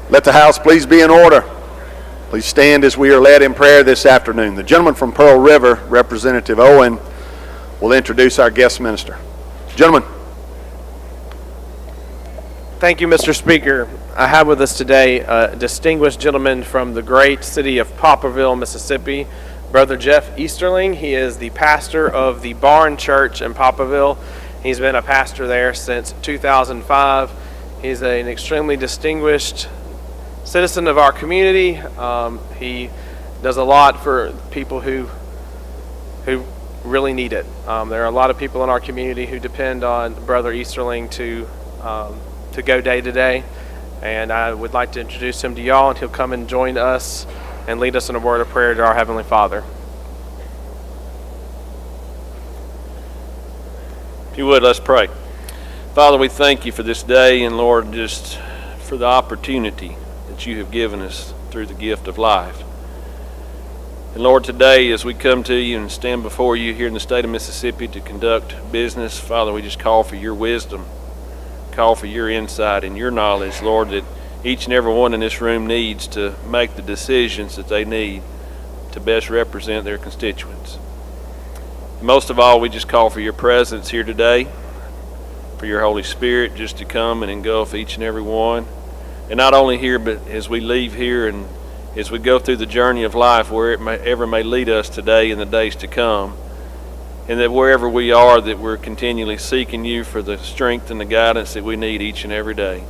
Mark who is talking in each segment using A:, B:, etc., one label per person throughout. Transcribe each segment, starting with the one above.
A: Let the house please be in order. Please stand as we are led in prayer this afternoon. The gentleman from Pearl River, Representative Owen, will introduce our guest minister. Gentlemen.
B: Thank you, Mr. Speaker. I have with us today a distinguished gentleman from the great city of Poplarville, Mississippi, Brother Jeff Easterling. He is the pastor of the Barn Church in Poplarville. He's been a pastor there since 2005. He's an extremely distinguished citizen of our community. He does a lot for people who really need it. There are a lot of people in our community who depend on Brother Easterling to go day to day, and I would like to introduce him to y'all, and he'll come and join us and lead us in a word of prayer to our Heavenly Father.
C: If you would, let's pray. Father, we thank you for this day, and Lord, just for the opportunity that you have given us through the gift of life. And Lord, today as we come to you and stand before you here in the state of Mississippi to conduct business, Father, we just call for your wisdom, call for your insight and your knowledge, Lord, that each and every one in this room needs to make the decisions that they need to best represent their constituents. Most of all, we just call for your presence here today, for your Holy Spirit just to come and engulf each and every one. And not only here, but as we leave here and as we go through the journey of life, wherever may lead us today and the days to come, and that wherever we are, that we're continually seeking you for the strength and the guidance that we need each and every day.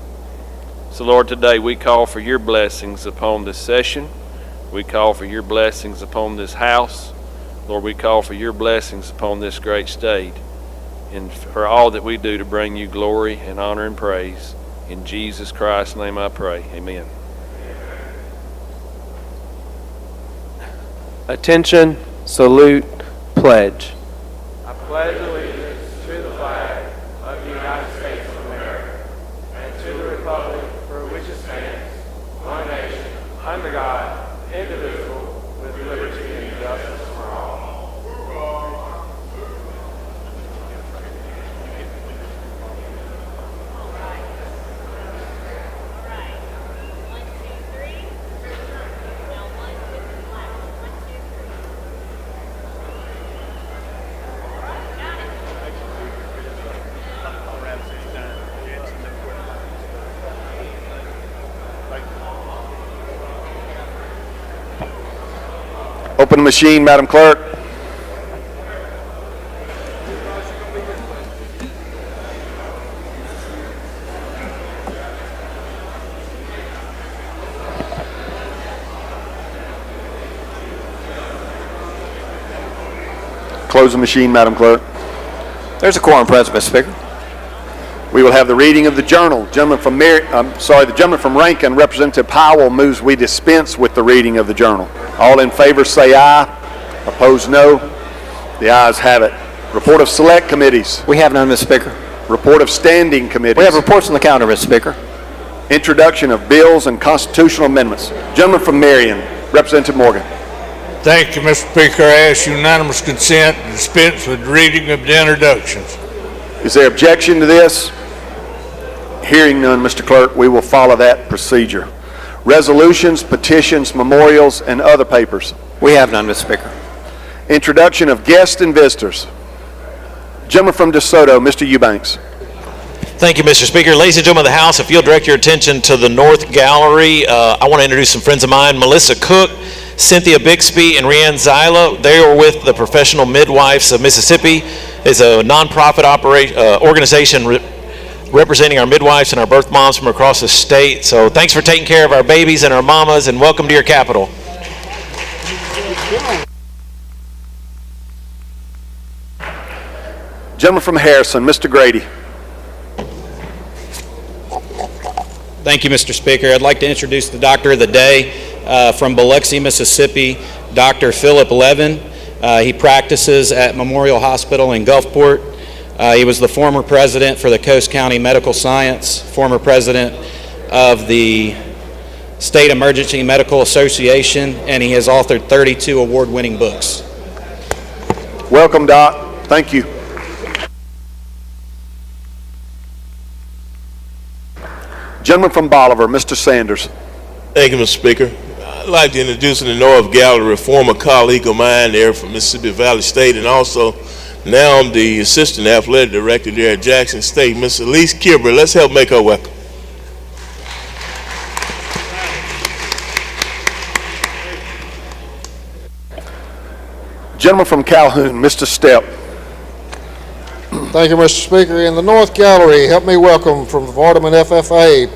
C: So Lord, today we call for your blessings upon this session. We call for your blessings upon this house. Lord, we call for your blessings upon this great state, and for all that we do to bring you glory and honor and praise. In Jesus Christ's name I pray. Amen.
B: Attention, salute, pledge. I pledge allegiance to the flag of the United States of America and to the republic for which it stands, one nation, under God, indivisible, with liberty and justice for all.
A: Open the machine, Madam Clerk. Close the machine, Madam Clerk.
D: There's a quorum present, Mr. Speaker.
A: We will have the reading of the journal. The gentleman from Rankin, Representative Powell, moves we dispense with the reading of the journal. All in favor say aye. Opposed, no. The ayes have it. Report of select committees.
D: We have none, Mr. Speaker.
A: Report of standing committees.
D: We have reports on the calendar, Mr. Speaker.
A: Introduction of bills and constitutional amendments. Gentleman from Marion, Representative Morgan.
E: Thank you, Mr. Speaker. I ask unanimous consent to dispense with the reading of the introductions.
A: Is there objection to this? Hearing none, Mr. Clerk, we will follow that procedure. Resolutions, petitions, memorials, and other papers.
D: We have none, Mr. Speaker.
A: Introduction of guests and visitors. Gentleman from DeSoto, Mr. Eubanks.
F: Thank you, Mr. Speaker. Ladies and gentlemen of the House, if you'll direct your attention to the North Gallery, I want to introduce some friends of mine, Melissa Cook, Cynthia Bixby, and Rianne Zyla. They are with the Professional Midwives of Mississippi. It's a nonprofit organization representing our midwives and our birth moms from across the state. So thanks for taking care of our babies and our mamas, and welcome to your capital.
A: Gentleman from Harrison, Mr. Grady.
G: Thank you, Mr. Speaker. I'd like to introduce the doctor of the day from Biloxi, Mississippi, Dr. Philip Levin. He practices at Memorial Hospital in Gulfport. He was the former president for the Coast County Medical Science, former president of the State Emergency Medical Association, and he has authored 32 award-winning books.
A: Welcome, Doc. Thank you. Gentleman from Bolivar, Mr. Sanders.
H: Thank you, Mr. Speaker. I'd like to introduce in the North Gallery a former colleague of mine there from Mississippi Valley State, and also now I'm the Assistant Athletic Director there at Jackson State, Miss Elise Kibber. Let's help make her welcome.
A: Gentleman from Calhoun, Mr. Stepp.
I: Thank you, Mr. Speaker. In the North Gallery, help me welcome from the Vardaman FFA,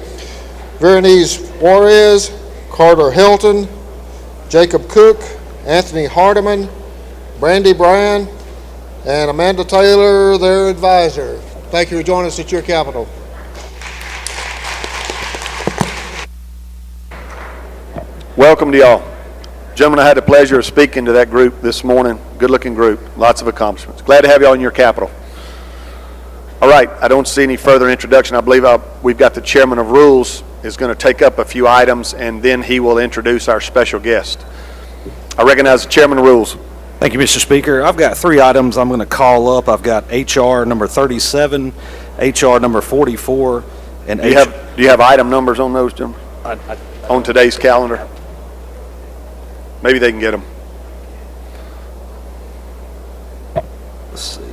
I: Veronice Juarez, Carter Helton, Jacob Cook, Anthony Hardiman, Brandy Bryan, and Amanda Taylor, their advisor. Thank you for joining us at your Capitol.
A: Welcome to y'all. Gentlemen, I had the pleasure of speaking to that group this morning. Good-looking group, lots of accomplishments. Glad to have y'all in your Capitol. All right, I don't see any further introduction. I believe we've got the Chairman of Rules is going to take up a few items, and then he will introduce our special guest. I recognize the Chairman of Rules.
J: Thank you, Mr. Speaker. I've got 3 items I'm going to call up. I've got H.R. number 37, H.R. number 44, and
A: do you have item numbers on those, gentlemen? On today's calendar? Maybe they can get them.
J: Let's see.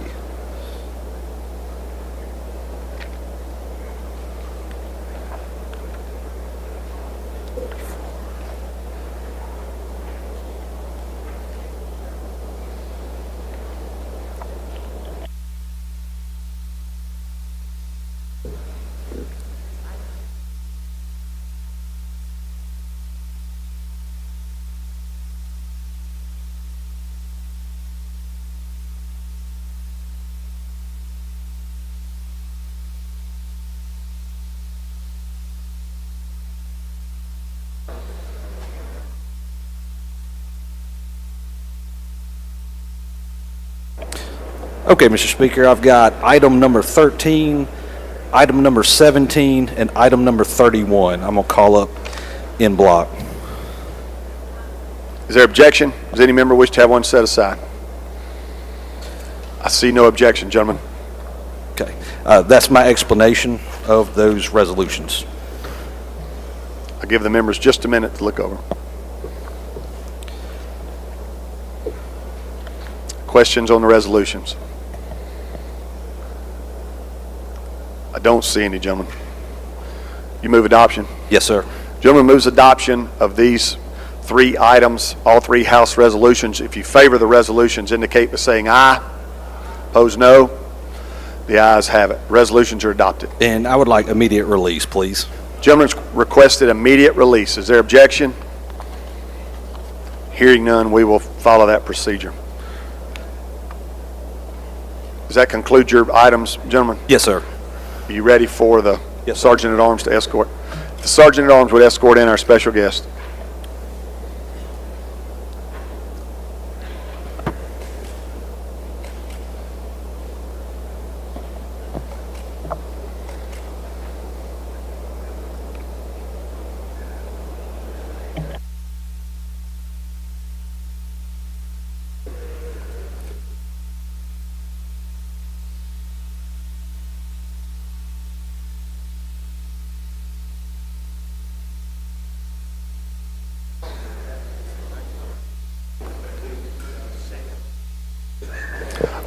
J: Okay, Mr. Speaker, I've got item number 13, item number 17, and item number 31. I'm going to call up in block.
A: Is there objection? Does any member wish to have one set aside? I see no objection, gentlemen.
J: Okay, that's my explanation of those resolutions.
A: I'll give the members just a minute to look over. Questions on the resolutions? I don't see any, gentlemen. You move adoption?
J: Yes, sir.
A: Gentleman moves adoption of these 3 items, all 3 House resolutions. If you favor the resolutions, indicate by saying aye. Opposed, no. The ayes have it. Resolutions are adopted.
J: And I would like immediate release, please.
A: Gentleman's requested immediate release. Is there objection? Hearing none, we will follow that procedure. Does that conclude your items, gentlemen?
J: Yes, sir.
A: Are you ready for the
J: Yes,
A: Sergeant at Arms to escort? The Sergeant at Arms would escort in our special guest.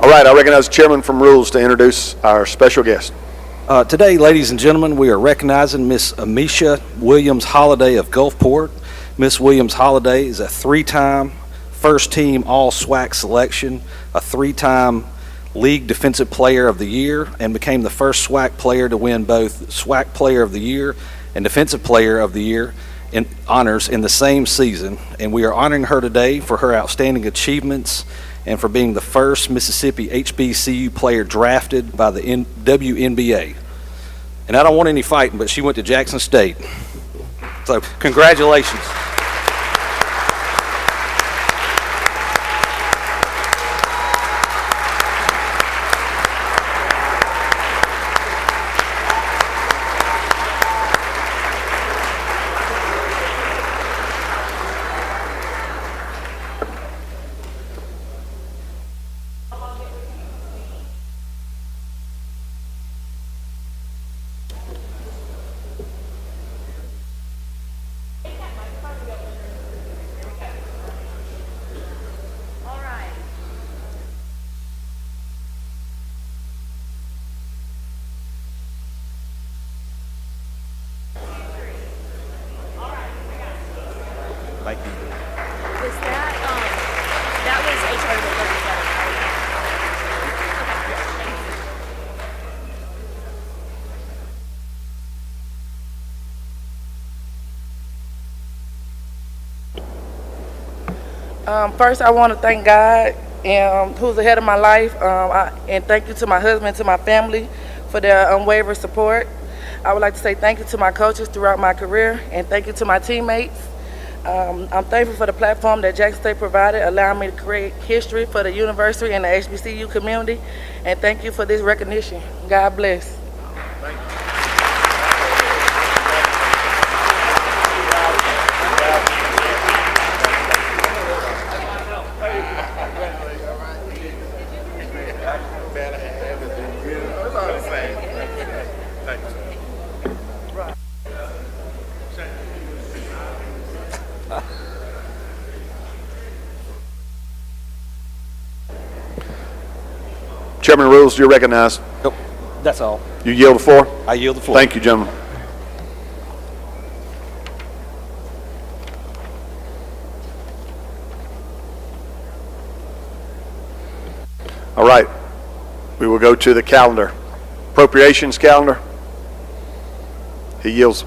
A: All right, I recognize the Chairman from Rules to introduce our special guest.
J: Today, ladies and gentlemen, we are recognizing Miss Amisha Williams-Holiday of Gulfport. Miss Williams-Holiday is a 3-time first-team All-SWAC selection, a 3-time League Defensive Player of the Year, and became the first SWAC player to win both SWAC Player of the Year and Defensive Player of the Year in honors in the same season. And we are honoring her today for her outstanding achievements and for being the first Mississippi HBCU player drafted by the WNBA. And I don't want any fighting, but she went to Jackson State. So congratulations. Thank you.
K: Was that was HR number 37, right?
L: First, I want to thank God, who's ahead of my life, and thank you to my husband, to my family, for their unwavering support. I would like to say thank you to my coaches throughout my career, and thank you to my teammates. I'm thankful for the platform that Jackson State provided, allowing me to create history for the university and the HBCU community, and thank you for this recognition. God bless.
A: Chairman rules, you're recognized.
J: Nope, that's all.
A: You yield the floor?
J: I yield the floor.
A: Thank you, gentlemen. All right, we will go to the calendar. Appropriations calendar. He yields.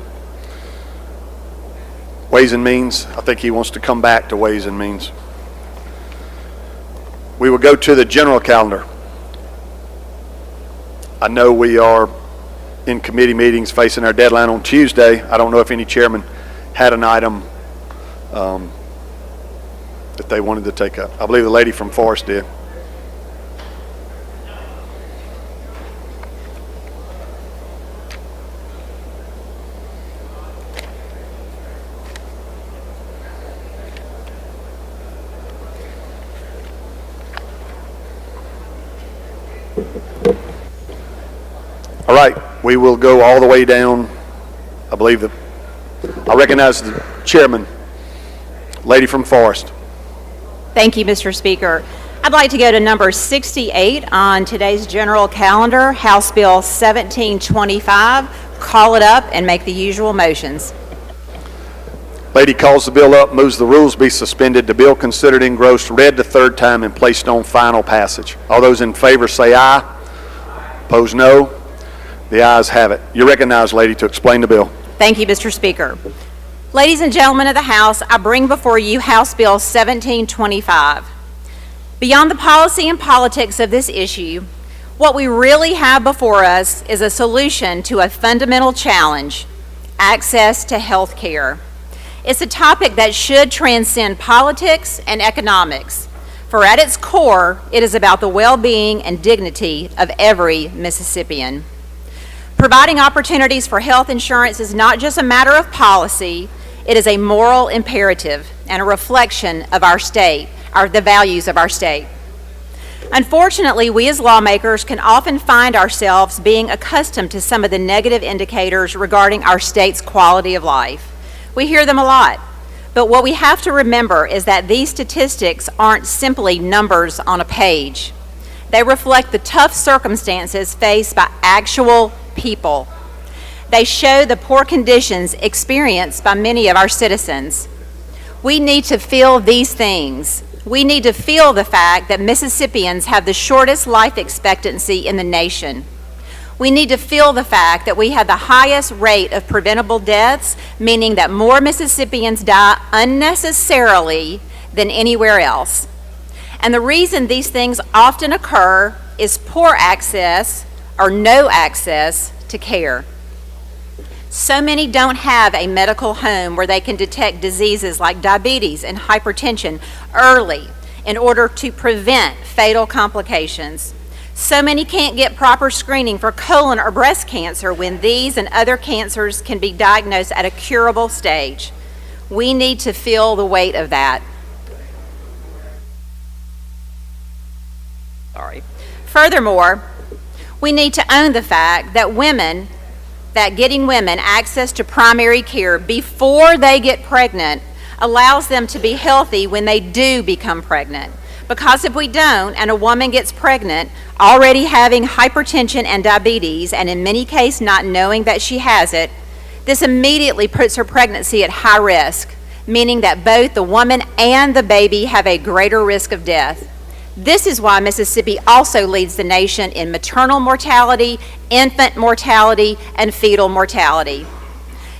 A: Ways and Means, I think he wants to come back to Ways and Means. We will go to the general calendar. I know we are in committee meetings facing our deadline on Tuesday. I don't know if any chairman had an item that they wanted to take up. I believe the lady from Forest did. All right, we will go all the way down. I believe that I recognize the chairman, lady from Forest.
M: Thank you, Mr. Speaker. I'd like to go to number 68 on today's general calendar, House Bill 1725. Call it up and make the usual motions.
A: Lady calls the bill up, moves the rules be suspended, the bill considered engrossed, read the third time, and placed on final passage. All those in favor say aye. Opposed, no. The ayes have it. You're recognized, lady, to explain the bill.
M: Thank you, Mr. Speaker. Ladies and gentlemen of the House, I bring before you House Bill 1725. Beyond the policy and politics of this issue, what we really have before us is a solution to a fundamental challenge: access to health care. It's a topic that should transcend politics and economics, for at its core, it is about the well-being and dignity of every Mississippian. Providing opportunities for health insurance is not just a matter of policy, it is a moral imperative and a reflection of our state, the values of our state. Unfortunately, we as lawmakers can often find ourselves being accustomed to some of the negative indicators regarding our state's quality of life. We hear them a lot, but what we have to remember is that these statistics aren't simply numbers on a page. They reflect the tough circumstances faced by actual people. They show the poor conditions experienced by many of our citizens. We need to feel these things. We need to feel the fact that Mississippians have the shortest life expectancy in the nation. We need to feel the fact that we have the highest rate of preventable deaths, meaning that more Mississippians die unnecessarily than anywhere else. And the reason these things often occur is poor access or no access to care. So many don't have a medical home where they can detect diseases like diabetes and hypertension early in order to prevent fatal complications. So many can't get proper screening for colon or breast cancer when these and other cancers can be diagnosed at a curable stage. We need to feel the weight of that. Furthermore, we need to own the fact that getting women access to primary care before they get pregnant allows them to be healthy when they do become pregnant. Because if we don't, and a woman gets pregnant already having hypertension and diabetes, and in many cases not knowing that she has it, this immediately puts her pregnancy at high risk. meaning that both the woman and the baby have a greater risk of death. This is why Mississippi also leads the nation in maternal mortality, infant mortality, and fetal mortality.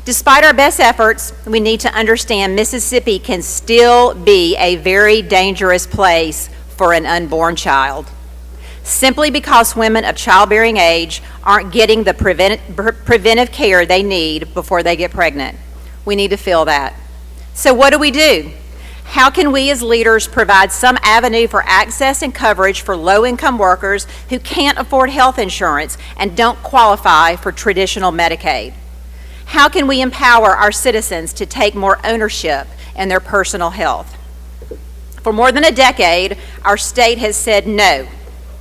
M: Despite our best efforts, we need to understand Mississippi can still be a very dangerous place for an unborn child, simply because women of childbearing age aren't getting the preventive care they need before they get pregnant. We need to fill that. So what do? How can we as leaders provide some avenue for access and coverage for low-income workers who can't afford health insurance and don't qualify for traditional Medicaid? How can we empower our citizens to take more ownership in their personal health? For more than a decade, our state has said no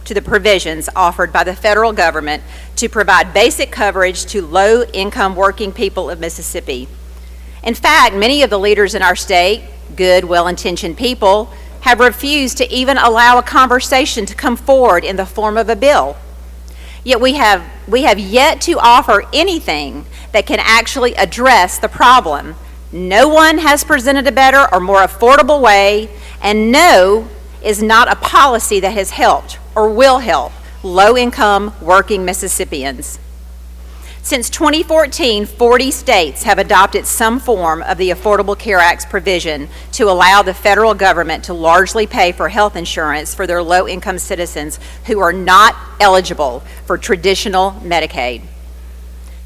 M: to the provisions offered by the federal government to provide basic coverage to low-income working people of Mississippi. In fact, many of the leaders in our state, good, well-intentioned people, have refused to even allow a conversation to come forward in the form of a bill. Yet we have yet to offer anything that can actually address the problem. No one has presented a better or more affordable way, and no is not a policy that has helped or will help low-income working Mississippians. Since 2014, 40 states have adopted some form of the Affordable Care Act's provision to allow the federal government to largely pay for health insurance for their low-income citizens who are not eligible for traditional Medicaid.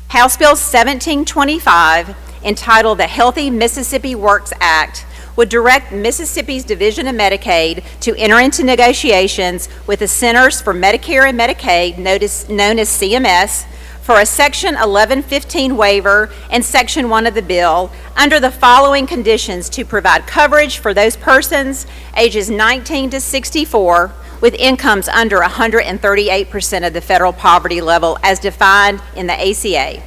M: House Bill 1725, entitled the Healthy Mississippi Works Act, would direct Mississippi's Division of Medicaid to enter into negotiations with the Centers for Medicare and Medicaid, known as CMS, for a Section 1115 waiver in Section 1 of the bill under the following conditions to provide coverage for those persons ages 19 to 64 with incomes under 138% of the federal poverty level as defined in the ACA.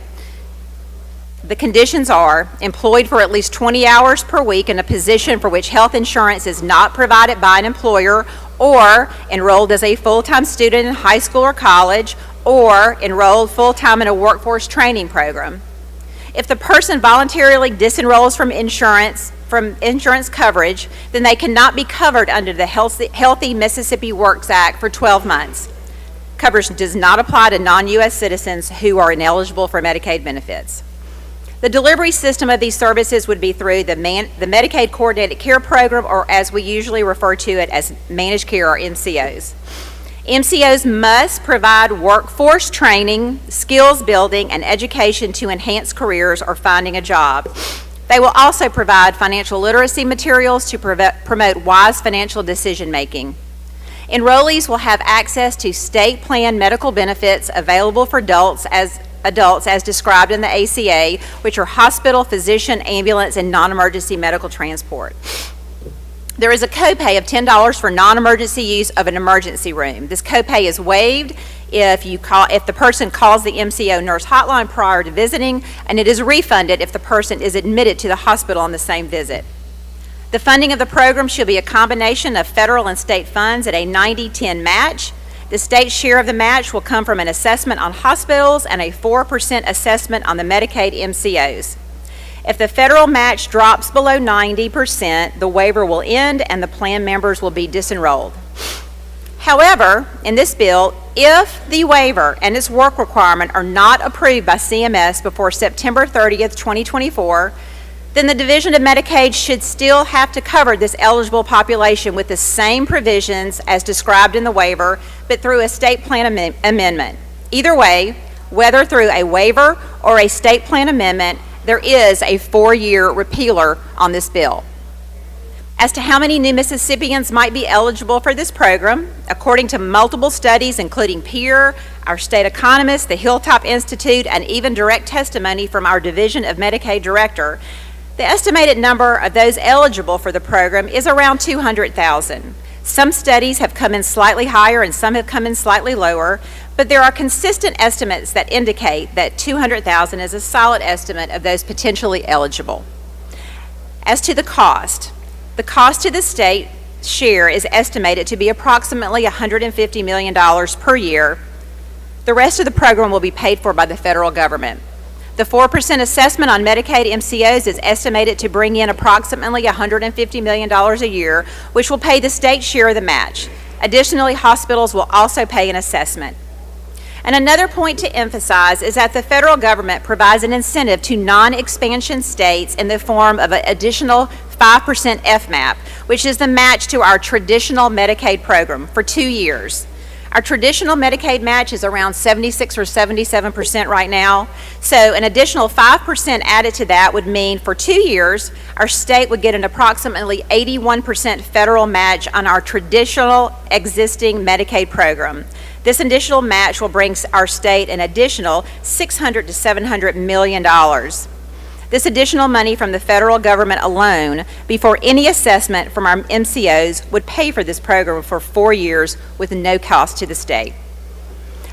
M: The conditions are employed for at least 20 hours per week in a position for which health insurance is not provided by an employer, or enrolled as a full-time student in high school or college, or enrolled full-time in a workforce training program. If the person voluntarily disenrolls from insurance coverage, then they cannot be covered under the Healthy Mississippi Works Act for 12 months. Coverage does not apply to non-U.S. citizens who are ineligible for Medicaid benefits. The delivery system of these services would be through the Medicaid Coordinated Care Program, or as we usually refer to it as Managed Care, or MCOs. MCOs must provide workforce training, skills building, and education to enhance careers or finding a job. They will also provide financial literacy materials to promote wise financial decision making. Enrollees will have access to state plan medical benefits available for adults as described in the ACA, which are hospital, physician, ambulance, and non-emergency medical transport. There is a copay of $10 for non-emergency use of an emergency room. This copay is waived if the person calls the MCO nurse hotline prior to visiting, and it is refunded if the person is admitted to the hospital on the same visit. The funding of the program should be a combination of federal and state funds at a 90-10 match. The state share of the match will come from an assessment on hospitals and a 4% assessment on the Medicaid MCOs. If the federal match drops below 90%, the waiver will end and the plan members will be disenrolled. However, in this bill, if the waiver and its work requirement are not approved by CMS before September 30th, 2024, then the Division of Medicaid should still have to cover this eligible population with the same provisions as described in the waiver, but through a state plan amendment. Either way, whether through a waiver or a state plan amendment, there is a 4-year repealer on this bill. As to how many new Mississippians might be eligible for this program, according to multiple studies, including PEER, our state economist, the Hilltop Institute, and even direct testimony from our Division of Medicaid director, the estimated number of those eligible for the program is around 200,000. Some studies have come in slightly higher and some have come in slightly lower, but there are consistent estimates that indicate that 200,000 is a solid estimate of those potentially eligible. As to the cost to the state share is estimated to be approximately $150 million per year. The rest of the program will be paid for by the federal government. The 4% assessment on Medicaid MCOs is estimated to bring in approximately $150 million a year, which will pay the state share of the match. Additionally, hospitals will also pay an assessment. And another point to emphasize is that the federal government provides an incentive to non-expansion states in the form of an additional 5% FMAP, which is the match to our traditional Medicaid program for 2 years. Our traditional Medicaid match is around 76 or 77% right now, so an additional 5% added to that would mean for 2 years, our state would get an approximately 81% federal match on our traditional existing Medicaid program. This additional match will bring our state an additional $600 to $700 million. This additional money from the federal government alone, before any assessment from our MCOs, would pay for this program for 4 years with no cost to the state.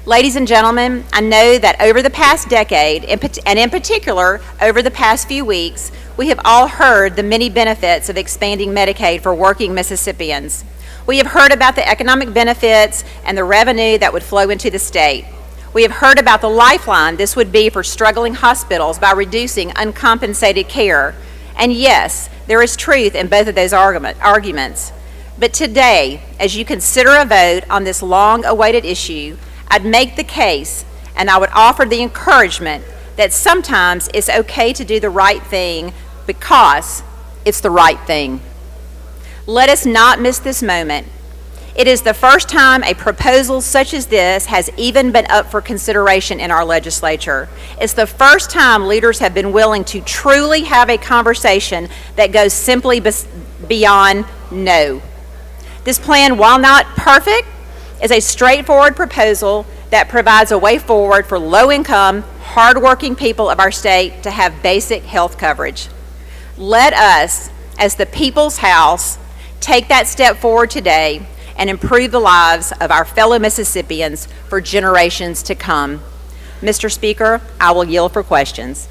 M: Ladies and gentlemen, I know that over the past decade, and in particular over the past few weeks, we have all heard the many benefits of expanding Medicaid for working Mississippians. We have heard about the economic benefits and the revenue that would flow into the state. We have heard about the lifeline this would be for struggling hospitals by reducing uncompensated care. And yes, there is truth in both of those arguments. But today, as you consider a vote on this long-awaited issue, I'd make the case, and I would offer the encouragement that sometimes it's okay to do the right thing because it's the right thing. Let us not miss this moment. It is the first time a proposal such as this has even been up for consideration in our legislature. It's the first time leaders have been willing to truly have a conversation that goes simply beyond no. This plan, while not perfect, is a straightforward proposal that provides a way forward for low-income, hard-working people of our state to have basic health coverage. Let us, as the people's house, take that step forward today and improve the lives of our fellow Mississippians for generations to come. Mr. Speaker, I will yield for questions.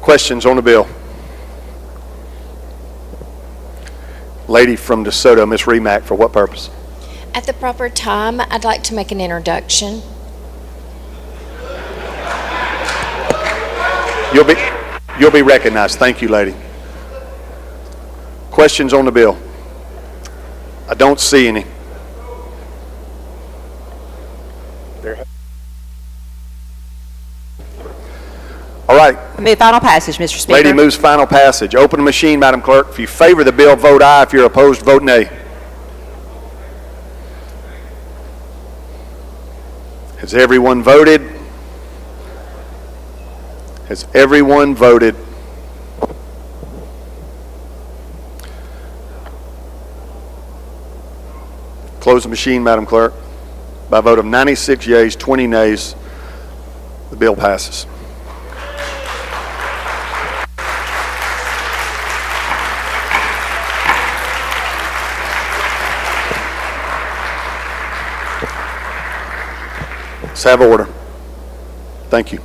A: Questions on the bill? Lady from DeSoto, Ms. Remack, for what purpose?
N: At the proper time, I'd like to make an introduction.
A: You'll be recognized. Thank you, lady. Questions on the bill? I don't see any. All right.
M: Move final passage, Mr. Speaker.
A: Lady moves final passage. Open the machine, Madam Clerk. If you favor the bill, vote aye. If you're opposed, vote nay. Has everyone voted? Has everyone voted? Close the machine, Madam Clerk. By a vote of 96 yeas, 20 nays, the bill passes. Let's have order. Thank you.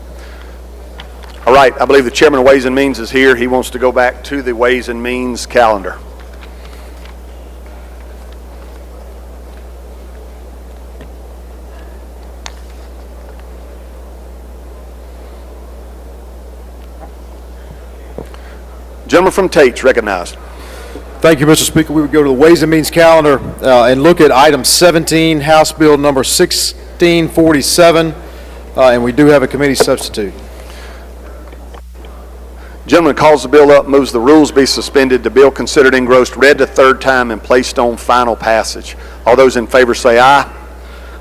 A: All right, I believe the Chairman of Ways and Means is here. He wants to go back to the Ways and Means calendar. Gentleman from Tate's recognized.
O: Thank you, Mr. Speaker. We would go to the Ways and Means calendar and look at item 17, House Bill number 1647, and we do have a committee substitute.
A: Gentleman calls the bill up, moves the rules be suspended, the bill considered engrossed, read the third time, and placed on final passage. All those in favor say aye.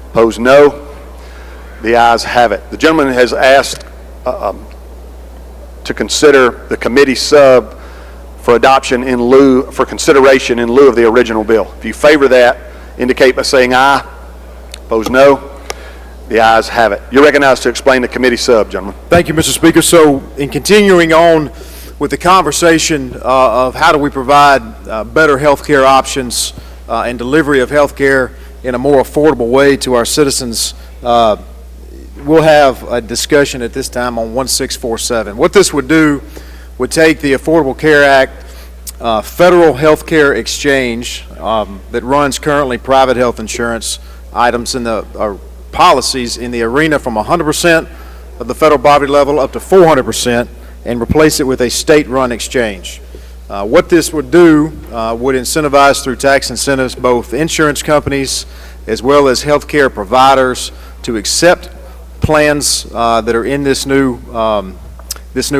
A: Opposed, no. The ayes have it. The gentleman has asked to consider the committee sub for adoption in lieu, for consideration in lieu of the original bill. If you favor that, indicate by saying aye. Opposed, no. The ayes have it. You're recognized to explain the committee sub, gentlemen.
O: Thank you, Mr. Speaker. So in continuing on with the conversation of how do we provide better health care options and delivery of health care in a more affordable way to our citizens, we'll have a discussion at this time on 1647. What this would do would take the Affordable Care Act federal health care exchange that runs currently private health insurance items in the policies in the arena from 100% of the federal poverty level up to 400% and replace it with a state-run exchange. What this would do would incentivize through tax incentives both insurance companies as well as healthcare providers to accept plans that are in this new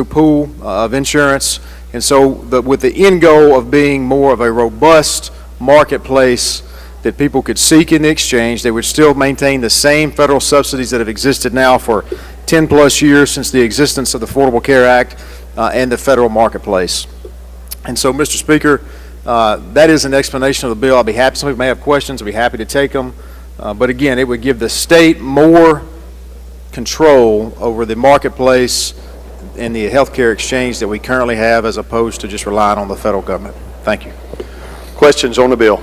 O: pool of insurance. And so with the end goal of being more of a robust marketplace that people could seek in the exchange, they would still maintain the same federal subsidies that have existed now for 10 plus years since the existence of the Affordable Care Act and the federal marketplace. And so, Mr. Speaker, that is an explanation of the bill. I'll be happy, some people may have questions, I'll be happy to take them. But again, it would give the state more control over the marketplace and the healthcare exchange that we currently have as opposed to just relying on the federal government. Thank you.
A: Questions on the bill?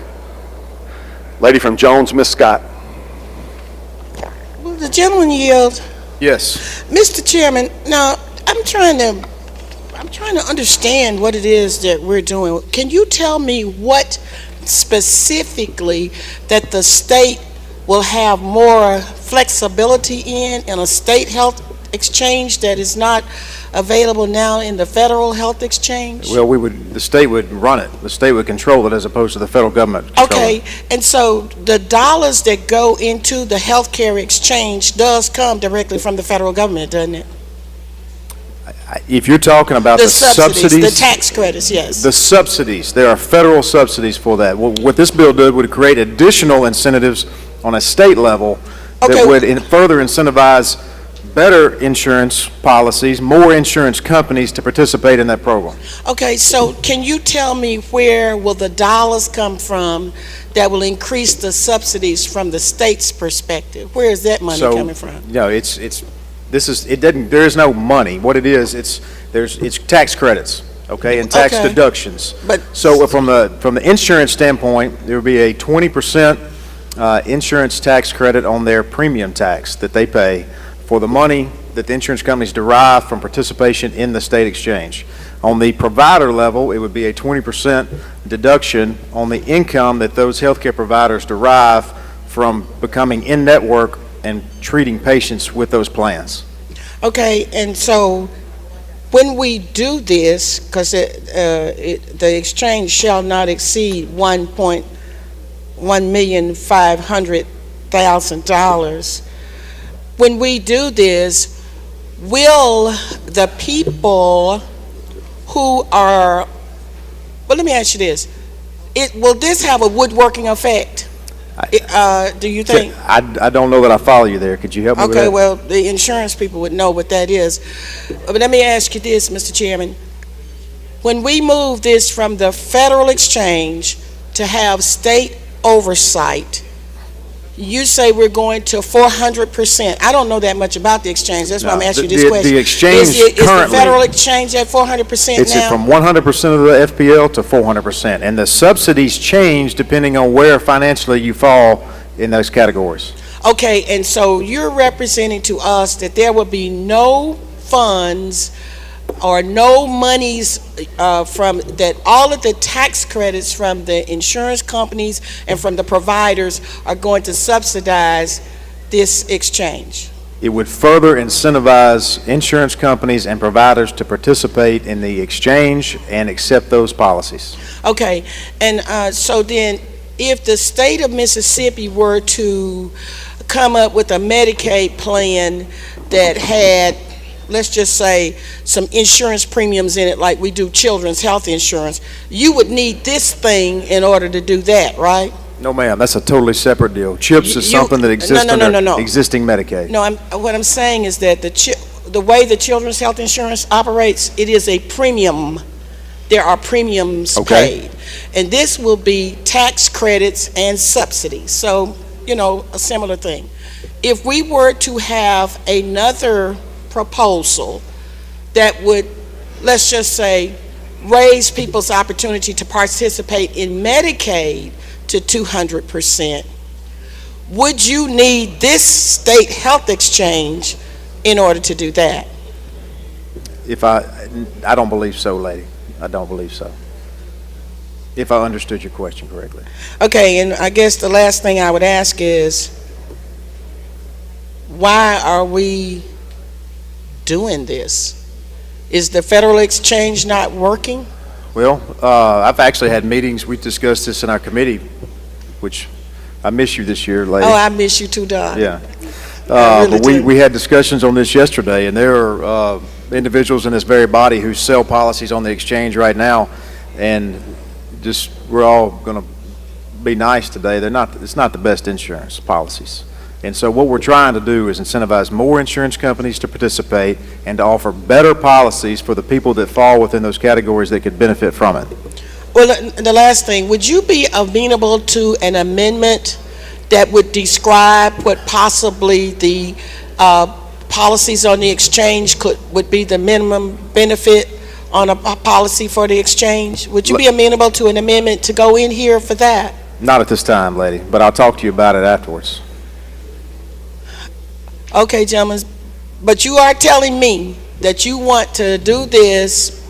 A: Lady from Jones, Ms. Scott.
P: Will the gentleman yield?
O: Yes.
P: Mr. Chairman, now I'm trying to understand what it is that we're doing. Can you tell me what specifically that the state will have more flexibility in a state health exchange that is not available now in the federal health exchange?
O: Well, the state would run it. The state would control it as opposed to the federal government.
P: Okay, and so the dollars that go into the healthcare exchange does come directly from the federal government, doesn't it?
O: If you're talking about the subsidies,
P: the tax credits, yes.
O: The subsidies, there are federal subsidies for that. What this bill did would create additional incentives on a state level that would further incentivize better insurance policies, more insurance companies to participate in that program.
P: Okay, so can you tell me where will the dollars come from that will increase the subsidies from the state's perspective? Where is that money coming from?
O: No, there is no money. What it is, it's tax credits, okay, and tax deductions. So from the insurance standpoint, there would be a 20% insurance tax credit on their premium tax that they pay for the money that the insurance companies derive from participation in the state exchange. On the provider level, it would be a 20% deduction on the income that those healthcare providers derive from becoming in-network and treating patients with those plans. Okay, and so when we do this, because the exchange shall not exceed $1,500,000, when we do this, will the people who are, well, let me ask you this, will this have a woodworking effect? Do you think? I don't know that I follow you there. Could you help me with that?
P: Okay, well, the insurance people would know what that is. But let me ask you this, Mr. Chairman. When we move this from the federal exchange to have state oversight, you say we're going to 400%. I don't know that much about the exchange. That's why I'm asking you this question.
O: The exchange
P: is the federal exchange at 400% now?
O: It's from 100% of the FPL to 400%. And the subsidies change depending on where financially you fall in those categories.
P: Okay, and so you're representing to us that there will be no funds or no monies from that, all of the tax credits from the insurance companies and from the providers are going to subsidize this exchange.
O: It would further incentivize insurance companies and providers to participate in the exchange and accept those policies.
P: Okay, and so then if the state of Mississippi were to come up with a Medicaid plan that had, let's just say, some insurance premiums in it like we do children's health insurance, you would need this thing in order to do that, right?
O: No, ma'am. That's a totally separate deal. CHIPS is something that exists under existing Medicaid.
P: No, what I'm saying is that the way the children's health insurance operates, it is a premium. There are premiums paid. And this will be tax credits and subsidies. So, you know, a similar thing. If we were to have another proposal that would, let's just say, raise people's opportunity to participate in Medicaid to 200%, would you need this state health exchange in order to do that?
O: I don't believe so, lady. I don't believe so, if I understood your question correctly.
P: Okay, and I guess the last thing I would ask is, why are we doing this? Is the federal exchange not working?
O: Well, I've actually had meetings. We discussed this in our committee, which I miss you this year, lady.
P: Oh, I miss you too, Don.
O: Yeah.
P: really
O: But
P: do.
O: we had discussions on this yesterday, and there are individuals in this very body who sell policies on the exchange right now, and just, we're all going to be nice today. It's not the best insurance policies. And so what we're trying to do is incentivize more insurance companies to participate and to offer better policies for the people that fall within those categories that could benefit from it.
P: Well, the last thing, would you be amenable to an amendment that would describe what possibly the policies on the exchange would be the minimum benefit on a policy for the exchange? Would you be amenable to an amendment to go in here for that?
O: Not at this time, lady, but I'll talk to you about it afterwards.
P: Okay, gentlemen, but you are telling me that you want to do this,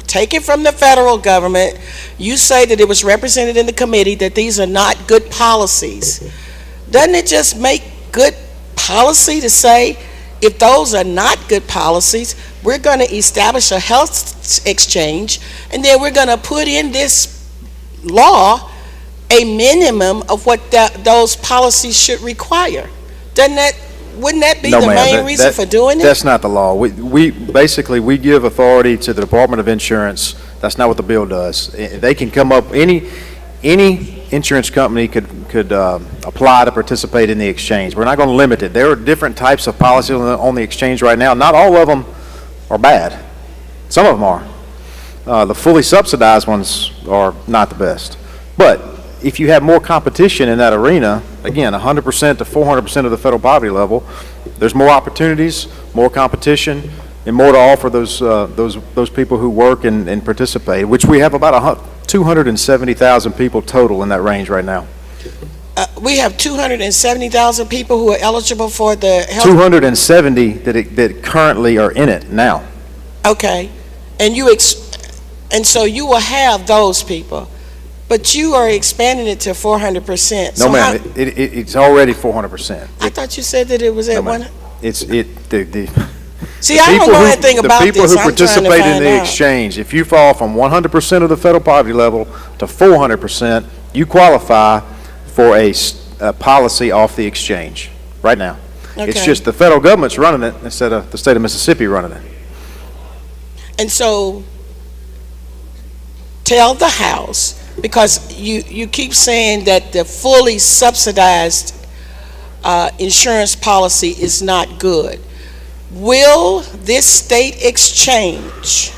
P: take it from the federal government. You say that it was represented in the committee that these are not good policies. Doesn't it just make good policy to say, if those are not good policies, we're going to establish a health exchange, and then we're going to put in this law a minimum of what those policies should require? Wouldn't that be the main reason for doing it?
O: That's not the law. We basically give authority to the Department of Insurance. That's not what the bill does. They can come up, any insurance company could apply to participate in the exchange. We're not going to limit it. There are different types of policies on the exchange right now. Not all of them are bad. Some of them are. The fully subsidized ones are not the best. But if you have more competition in that arena, again, 100% to 400% of the federal poverty level, there's more opportunities, more competition, and more to offer those people who work and participate, which we have about 270,000 people total in that range right now.
P: We have 270,000 people who are eligible for the health.
O: 270 that currently are in it now.
P: Okay, and so you will have those people. But you are expanding it to 400%.
O: No, ma'am. It's already 400%.
P: I thought you said that it was at one. See, I don't know anything about this.
O: The people who participate in the exchange, if you fall from 100% of the federal poverty level to 400%, you qualify for a policy off the exchange right now. Okay. It's just the federal government's running it instead of the state of Mississippi running it.
P: And so, tell the House, because you keep saying that the fully subsidized insurance policy is not good. Will this state exchange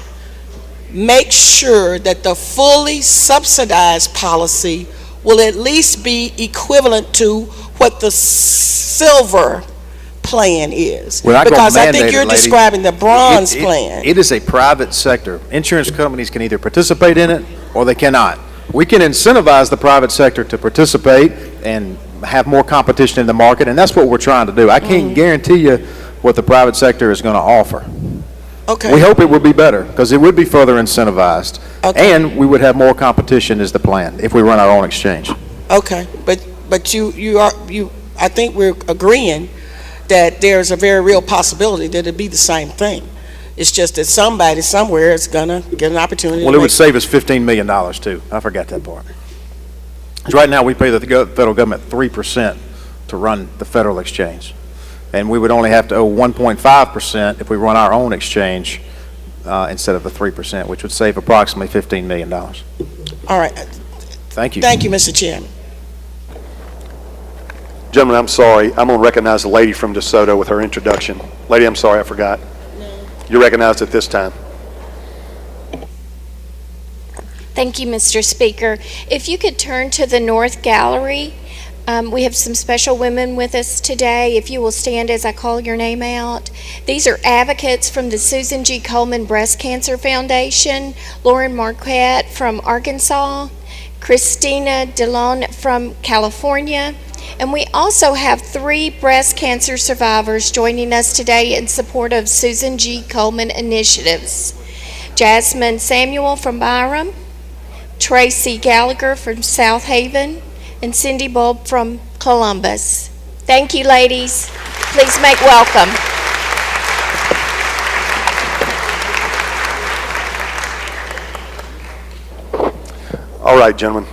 P: make sure that the fully subsidized policy will at least be equivalent to what the silver plan is? Because I think you're describing the bronze plan.
O: It is a private sector. Insurance companies can either participate in it or they cannot. We can incentivize the private sector to participate and have more competition in the market, and that's what we're trying to do. I can't guarantee you what the private sector is going to offer.
P: Okay.
O: We hope it would be better because it would be further incentivized, and we would have more competition is the plan if we run our own exchange.
P: Okay, but I think we're agreeing that there's a very real possibility that it'd be the same thing. It's just that somebody somewhere is gonna get an opportunity.
O: Well, it would save us $15 million too. I forgot that part. Because right now we pay the federal government 3% to run the federal exchange, and we would only have to owe 1.5% if we run our own exchange instead of the 3%, which would save approximately $15 million.
P: All right.
O: Thank you.
P: Thank you, Mr. Chairman.
A: Gentlemen, I'm sorry. I'm going to recognize the lady from DeSoto with her introduction. Lady, I'm sorry, I forgot. No. You're recognized at this time.
N: Thank you, Mr. Speaker. If you could turn to the North Gallery, we have some special women with us today. If you will stand as I call your name out. These are advocates from the Susan G. Komen Breast Cancer Foundation, Lauren Marquette from Arkansas, Christina DeLone from California, and we also have 3 breast cancer survivors joining us today in support of Susan G. Komen initiatives. Jasmine Samuel from Byram, Tracy Gallagher from South Haven, and Cindy Bulb from Columbus. Thank you, ladies. Please make welcome.
A: All right, gentlemen.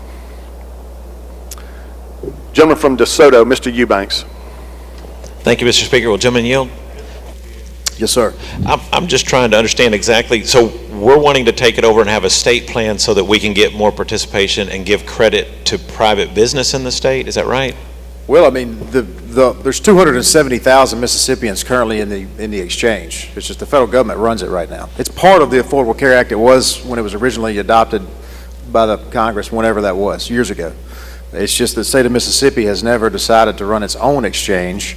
A: Gentleman from DeSoto, Mr. Eubanks.
F: Thank you, Mr. Speaker. Will gentlemen yield?
O: Yes, sir.
F: I'm just trying to understand exactly. So we're wanting to take it over and have a state plan so that we can get more participation and give credit to private business in the state. Is that right?
O: Well, I mean, there's 270,000 Mississippians currently in the exchange. It's just the federal government runs it right now. It's part of the Affordable Care Act. It was when it was originally adopted by the Congress, whenever that was, years ago. It's just the state of Mississippi has never decided to run its own exchange.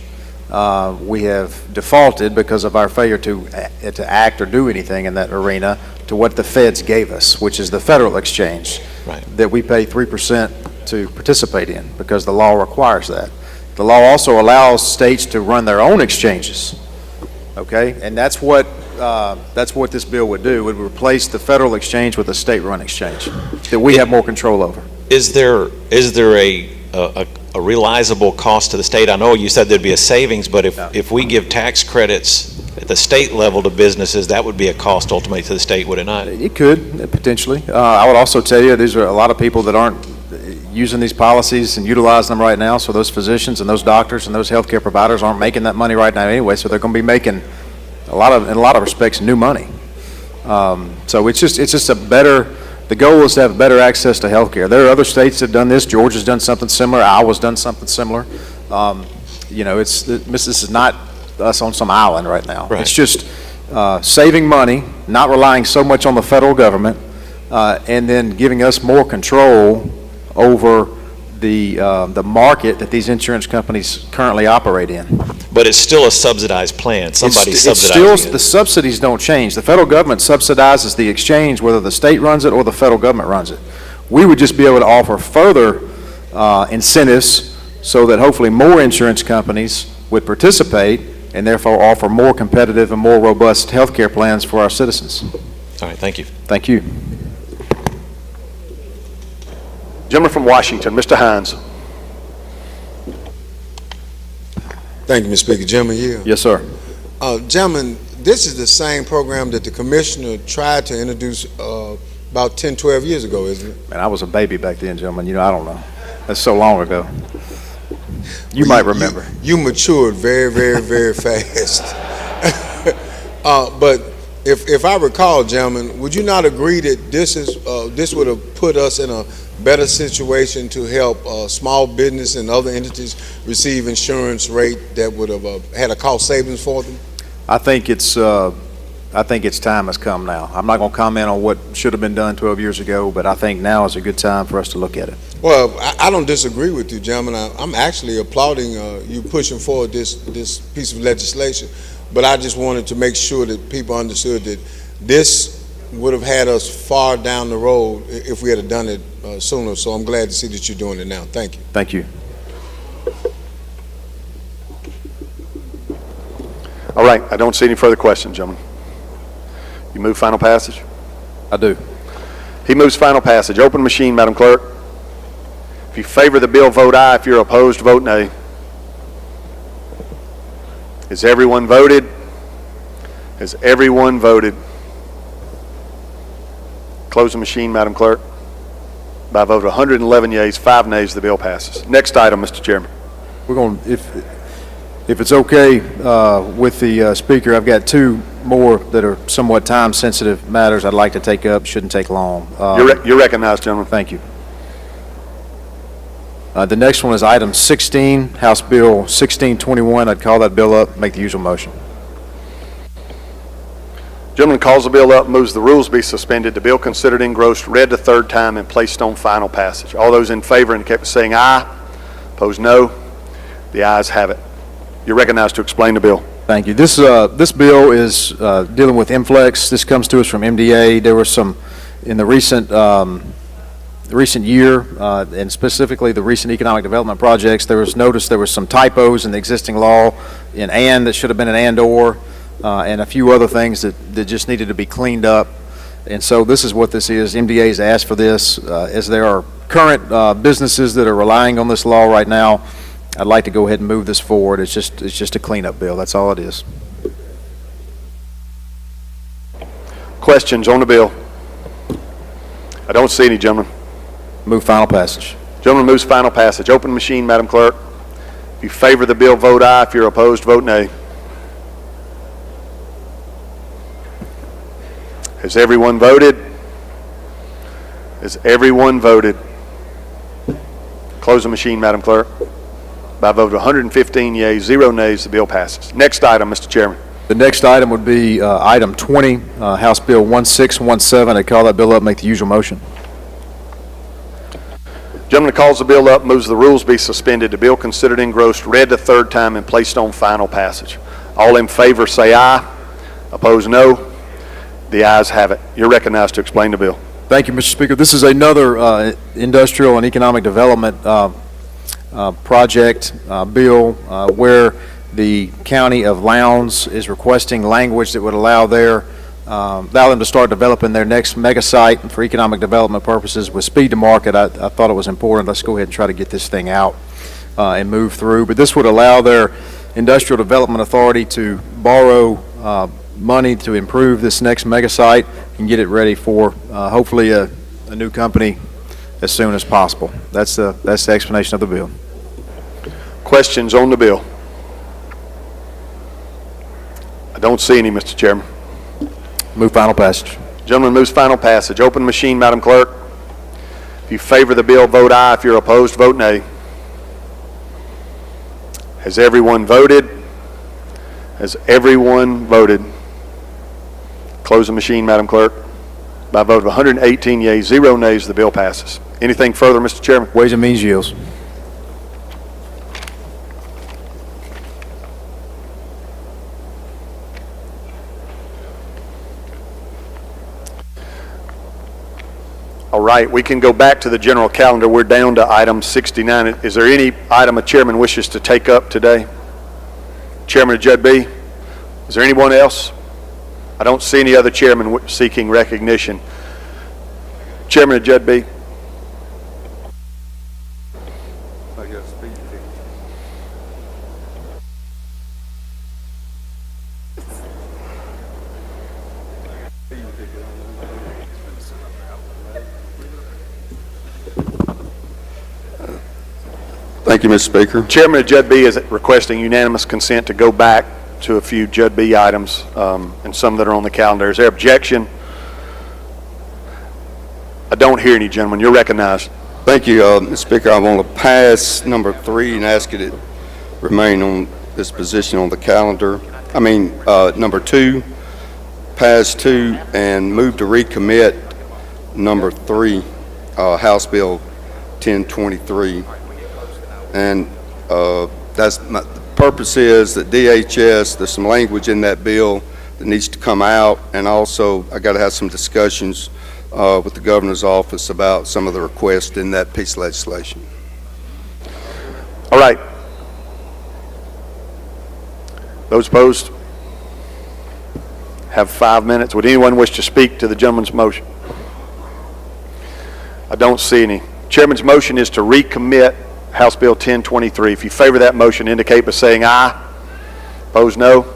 O: We have defaulted because of our failure to act or do anything in that arena to what the feds gave us, which is the federal exchange that we pay 3% to participate in because the law requires that. The law also allows states to run their own exchanges, okay? And that's what this bill would do. It would replace the federal exchange with a state-run exchange that we have more control over.
F: Is there a realizable cost to the state? I know you said there'd be a savings, but if we give tax credits at the state level to businesses, that would be a cost ultimately to the state, would it not?
O: It could, potentially. I would also tell you these are a lot of people that aren't using these policies and utilizing them right now, so those physicians and those doctors and those healthcare providers aren't making that money right now anyway, so they're going to be making in a lot of respects new money. So it's just a better. The goal is to have better access to health care. There are other states that have done this. Georgia's done something similar. Iowa's done something similar. This is not us on some island right now. Right. It's just saving money, not relying so much on the federal government, and then giving us more control over the market that these insurance companies currently operate in.
F: But it's still a subsidized plan. Somebody's subsidizing it.
O: The subsidies don't change. The federal government subsidizes the exchange, whether the state runs it or the federal government runs it. We would just be able to offer further incentives so that hopefully more insurance companies would participate and therefore offer more competitive and more robust health care plans for our citizens.
F: All right, thank you.
O: Thank you.
A: Gentleman from Washington, Mr. Hines.
Q: Thank you, Mr. Speaker. Gentleman yield.
O: Yes, sir.
Q: Gentlemen, this is the same program that the commissioner tried to introduce about 10, 12 years ago, isn't it?
O: Man, I was a baby back then, gentlemen. I don't know. That's so long ago. You might remember.
Q: You matured very, very, very fast. But if I recall, gentlemen, would you not agree that this would have put us in a better situation to help small business and other entities receive insurance rate that would have had a cost savings for them?
O: I think its time has come now. I'm not going to comment on what should have been done 12 years ago, but I think now is a good time for us to look at it.
Q: Well, I don't disagree with you, gentlemen. I'm actually applauding you pushing forward this piece of legislation, but I just wanted to make sure that people understood that this would have had us far down the road if we had done it sooner. So I'm glad to see that you're doing it now. Thank you.
O: Thank you.
A: All right, I don't see any further questions, gentlemen. You move final passage?
O: I do.
A: He moves final passage. Open machine, Madam Clerk. If you favor the bill, vote aye. If you're opposed, vote nay. Has everyone voted? Has everyone voted? Close the machine, Madam Clerk. By a vote of 111 yeas, 5 nays, the bill passes. Next item, Mr. Chairman.
O: We're going to, if it's okay with the Speaker, I've got 2 more that are somewhat time-sensitive matters I'd like to take up. Shouldn't take long.
A: You're recognized, gentlemen.
O: Thank you. The next one is item 16, House Bill 1621. I'd call that bill up, make the usual motion.
A: Gentleman calls the bill up, moves the rules be suspended, the bill considered engrossed, read the 3rd time, and placed on final passage. All those in favor indicate by saying aye. Opposed, no. The ayes have it. You're recognized to explain the bill.
O: Thank you. This bill is dealing with MFLEX. This comes to us from MDA. There were some in the recent year, and specifically the recent economic development projects. There was some typos in the existing law in and that should have been an and or. And a few other things that just needed to be cleaned up. And so this is what this is. MDA has asked for this, as there are current businesses that are relying on this law right now I'd like to go ahead and move this forward. It's just a cleanup bill. That's all it is.
A: Questions on the bill? I don't see any, gentlemen.
O: Move final passage.
A: Gentleman moves final passage. Open machine, Madam Clerk. If you favor the bill, vote aye. If you're opposed, vote nay. Has everyone voted? Has everyone voted? Close the machine, Madam Clerk. By a vote of 115 yeas, 0 nays, the bill passes. Next item, Mr. Chairman.
O: The next item would be item 20, House Bill 1617. I call that bill up, make the usual motion.
A: Gentleman calls the bill up, moves the rules be suspended, the bill considered engrossed, read the third time, and placed on final passage. All in favor say aye. Opposed, no. The ayes have it. You're recognized to explain the bill.
O: Thank you, Mr. Speaker. This is another industrial and economic development project bill where the County of Lowndes is requesting language that would allow them to start developing their next mega site for economic development purposes with speed to market. I thought it was important. Let's go ahead and try to get this thing out and move through. But this would allow their Industrial Development Authority to borrow money to improve this next mega site and get it ready for hopefully a new company as soon as possible. That's the explanation of the bill.
A: Questions on the bill? I don't see any, Mr. Chairman.
O: Move final passage.
A: Gentleman moves final passage. Open machine, Madam Clerk. If you favor the bill, vote aye. If you're opposed, vote nay. Has everyone voted? Has everyone voted? Close the machine, Madam Clerk. By a vote of 118 yeas, 0 nays, the bill passes. Anything further, Mr. Chairman?
O: Ways and Means yields.
A: All right, we can go back to the general calendar. We're down to item 69. Is there any item a chairman wishes to take up today? Chairman of Judd B. Is there anyone else? I don't see any other chairman seeking recognition. Chairman of Judd B.
R: Thank you, Mr. Speaker.
A: Chairman of Judd B is requesting unanimous consent to go back to a few Judd B items and some that are on the calendar. Is there objection? I don't hear any, gentlemen. You're recognized.
R: Thank you, Mr. Speaker. I want to pass number 3 and ask it to remain on this position on the calendar. Number 2, pass 2, and move to recommit number 3, House Bill 1023. And the purpose is that DHS, there's some language in that bill that needs to come out, and also I got to have some discussions with the governor's office about some of the requests in that piece of legislation.
A: All right. Those opposed have 5 minutes. Would anyone wish to speak to the gentleman's motion? I don't see any. Chairman's motion is to recommit House Bill 1023. If you favor that motion, indicate by saying aye. Opposed, no.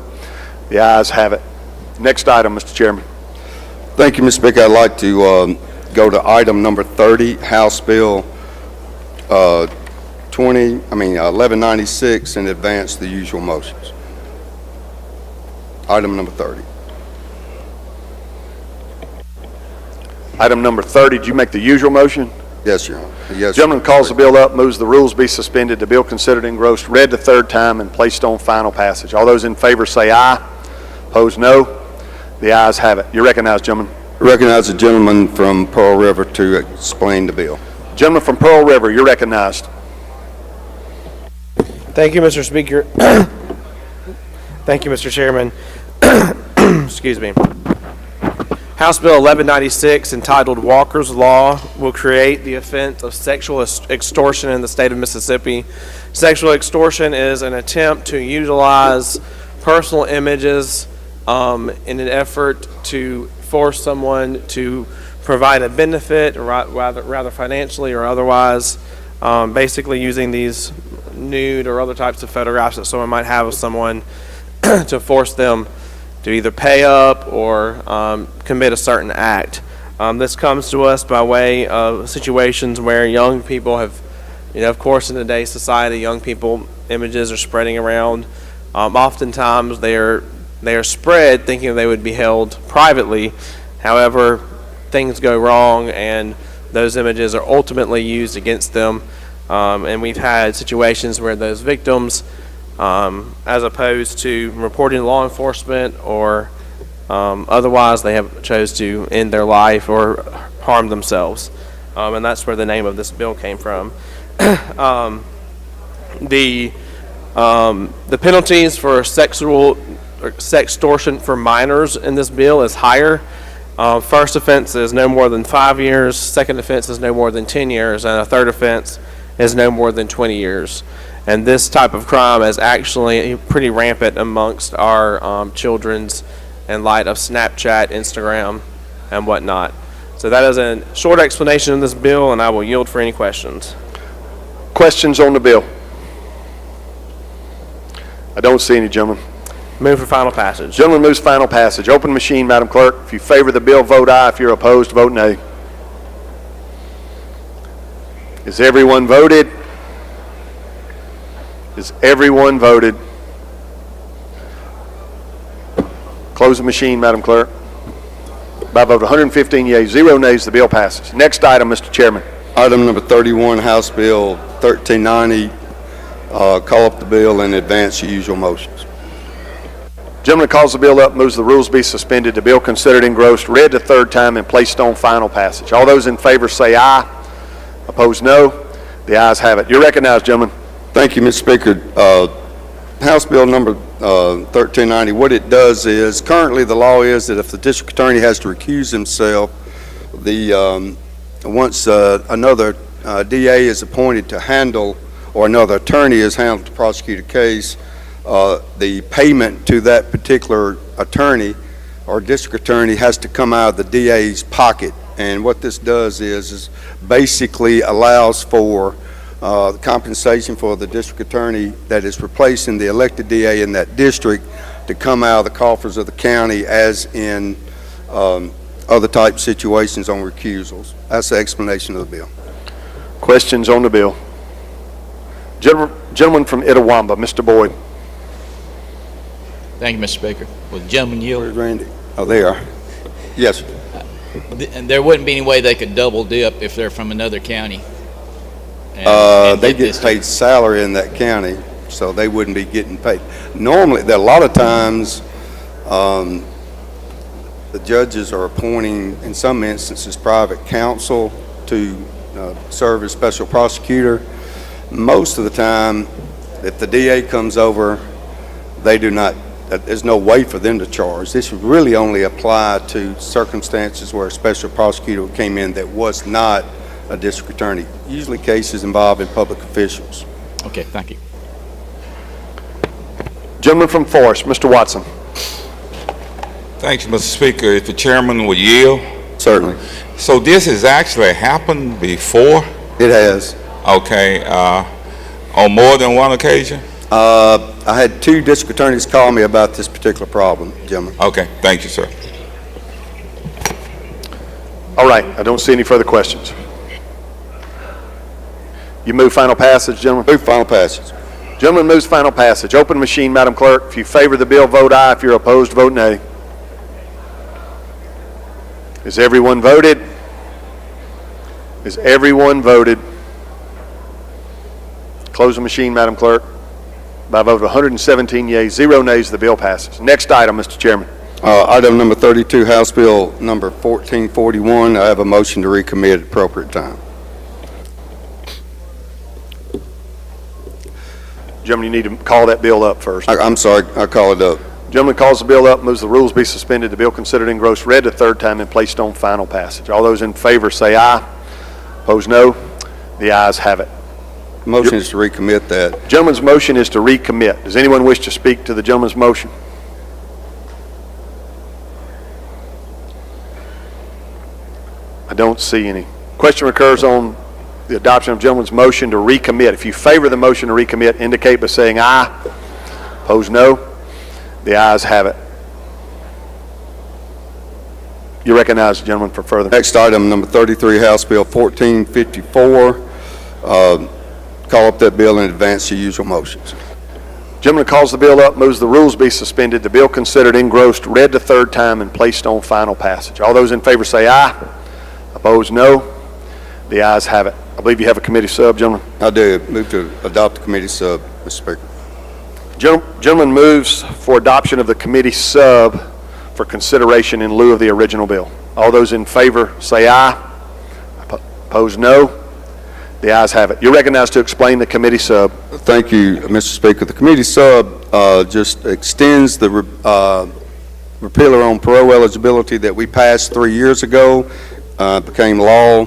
A: The ayes have it. Next item, Mr. Chairman.
R: Thank you, Mr. Speaker. I'd like to go to item number 30, House Bill 1196, and advance the usual motions. Item number 30.
A: Item number 30, did you make the usual motion?
R: Yes, Your Honor. Yes,
A: Gentleman calls the bill up, moves the rules be suspended, the bill considered engrossed, read the third time, and placed on final passage. All those in favor say aye. Opposed, no. The ayes have it. You're recognized, gentlemen.
R: I recognize the gentleman from Pearl River to explain the bill.
A: Gentleman from Pearl River, you're recognized.
B: Thank you, Mr. Speaker. Thank you, Mr. Chairman. Excuse me. House Bill 1196, entitled Walker's Law, will create the offense of sexual extortion in the state of Mississippi. Sexual extortion is an attempt to utilize personal images in an effort to force someone to provide a benefit, rather financially or otherwise, basically using these nude or other types of photographs that someone might have of someone to force them to either pay up or commit a certain act. This comes to us by way of situations where young people have, of course, in today's society, young people images are spreading around. Oftentimes they are spread thinking they would be held privately. However, things go wrong and those images are ultimately used against them. And we've had situations where those victims, as opposed to reporting to law enforcement or otherwise, they have chose to end their life or harm themselves. And that's where the name of this bill came from. The penalties for sextortion for minors in this bill is higher. First offense is no more than 5 years, second offense is no more than 10 years, and a third offense is no more than 20 years. And this type of crime is actually pretty rampant amongst our children's in light of Snapchat, Instagram, and whatnot. So that is a short explanation of this bill, and I will yield for any questions.
A: Questions on the bill? I don't see any, gentlemen.
B: Move for final passage.
A: Gentleman moves final passage. Open machine, Madam Clerk. If you favor the bill, vote aye. If you're opposed, vote nay. Is everyone voted? Is everyone voted? Close the machine, Madam Clerk. By a vote of 115 yeas, 0 nays, the bill passes. Next item, Mr. Chairman.
R: Item number 31, House Bill 1390. Call up the bill and advance your usual motions.
A: Gentleman calls the bill up, moves the rules be suspended, the bill considered engrossed, read the third time, and placed on final passage. All those in favor say aye. Opposed, no. The ayes have it. You're recognized, gentlemen.
R: Thank you, Mr. Speaker. House Bill number 1390, what it does is, currently the law is that if the district attorney has to recuse himself, once another DA is appointed to handle, or another attorney is handled to prosecute a case, the payment to that particular attorney or district attorney has to come out of the DA's pocket. And what this does is basically allows for compensation for the district attorney that is replacing the elected DA in that district to come out of the coffers of the county, as in other type situations on recusals. That's the explanation of the bill.
A: Questions on the bill? Gentleman from Itawamba, Mr. Boyd.
S: Thank you, Mr. Speaker. Will the gentleman yield?
R: Where's Randy? Oh, they are. Yes, sir.
S: And there wouldn't be any way they could double dip if they're from another county.
R: They get paid salary in that county, so they wouldn't be getting paid. Normally, a lot of times, the judges are appointing, in some instances, private counsel to serve as special prosecutor. Most of the time, if the DA comes over, they do not, there's no way for them to charge. This would really only apply to circumstances where a special prosecutor came in that was not a district attorney, usually cases involving public officials.
S: Okay, thank you.
A: Gentleman from Forest, Mr. Watson.
T: Thank you, Mr. Speaker. If the chairman would yield.
R: Certainly.
T: So this has actually happened before?
R: It has.
T: Okay, on more than one occasion?
R: I had 2 district attorneys call me about this particular problem, gentlemen.
T: Okay, thank you, sir.
A: All right, I don't see any further questions. You move final passage, gentlemen?
R: Move final passage.
A: Gentleman moves final passage. Open machine, Madam Clerk. If you favor the bill, vote aye. If you're opposed, vote nay. Is everyone voted? Is everyone voted? Close the machine, Madam Clerk. By a vote of 117 yeas, 0 nays, the bill passes. Next item, Mr. Chairman.
R: Item number 32, House Bill number 1441. I have a motion to recommit at appropriate time.
A: Gentlemen, you need to call that bill up first.
R: I'm sorry, I call it up.
A: Gentleman calls the bill up, moves the rules be suspended, the bill considered engrossed, read the third time, and placed on final passage. All those in favor say aye. Opposed, no. The ayes have it.
R: Motion is to recommit that.
A: Gentleman's motion is to recommit. Does anyone wish to speak to the gentleman's motion? I don't see any. Question recurs on the adoption of the gentleman's motion to recommit. If you favor the motion to recommit, indicate by saying aye. Opposed, no. The ayes have it. You recognize the gentleman for further.
R: Next item, number 33, House Bill 1454. Call up that bill and advance your usual motions.
A: Gentleman calls the bill up, moves the rules be suspended, the bill considered engrossed, read the third time, and placed on final passage. All those in favor say aye. Opposed, no. The ayes have it. I believe you have a committee sub, gentlemen.
R: I do. Move to adopt the committee sub, Mr. Speaker.
A: Gentleman moves for adoption of the committee sub for consideration in lieu of the original bill. All those in favor say aye. Opposed, no. The ayes have it. You're recognized to explain the committee sub.
R: Thank you, Mr. Speaker. The committee sub just extends the repealer on parole eligibility that we passed 3 years ago. Became law,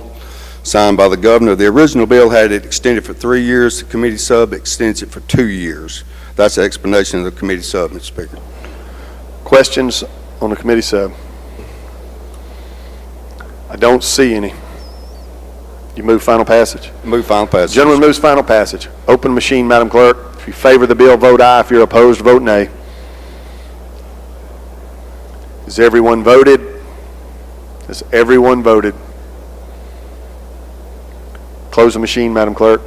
R: signed by the governor. The original bill had it extended for 3 years. The committee sub extends it for 2 years. That's the explanation of the committee sub, Mr. Speaker.
A: Questions on the committee sub? I don't see any. You move final passage?
R: Move final passage.
A: Gentleman moves final passage. Open machine, Madam Clerk. If you favor the bill, vote aye. If you're opposed, vote nay. Has everyone voted? Has everyone voted? Close the machine, Madam Clerk.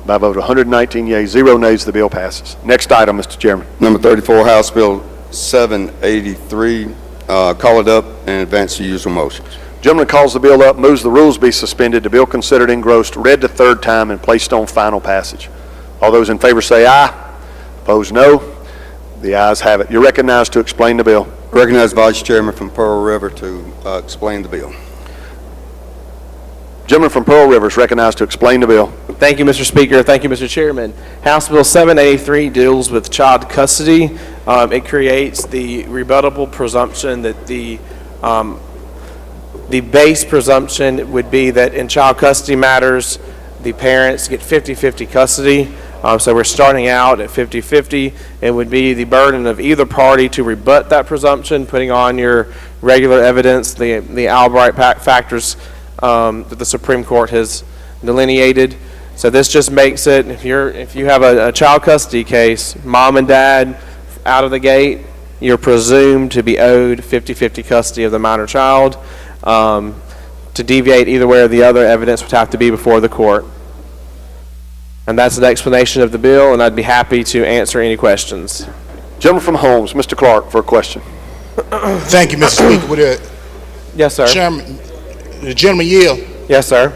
A: By a vote of 119 yeas, 0 nays, the bill passes. Next item, Mr. Chairman.
R: Number 34, House Bill 783. Call it up and advance the usual motions.
A: Gentleman calls the bill up, moves the rules be suspended, the bill considered engrossed, read the third time, and placed on final passage. All those in favor say aye. Opposed, no. The ayes have it. You're recognized to explain the bill.
R: Recognize Vice Chairman from Pearl River to explain the bill.
A: Gentleman from Pearl River is recognized to explain the bill.
B: Thank you, Mr. Speaker. Thank you, Mr. Chairman. House Bill 783 deals with child custody. It creates the rebuttable presumption that the base presumption would be that in child custody matters, the parents get 50-50 custody. So we're starting out at 50-50. It would be the burden of either party to rebut that presumption, putting on your regular evidence, the Albright factors that the Supreme Court has delineated. So this just makes it, if you have a child custody case, mom and dad out of the gate, you're presumed to be owed 50-50 custody of the minor child. To deviate either way or the other, evidence would have to be before the court. And that's the explanation of the bill, and I'd be happy to answer any questions.
A: Gentleman from Holmes, Mr. Clark, for a question.
U: Thank you, Mr. Speaker. Would
B: yes, sir.
U: Chairman, the gentleman yield?
B: Yes, sir.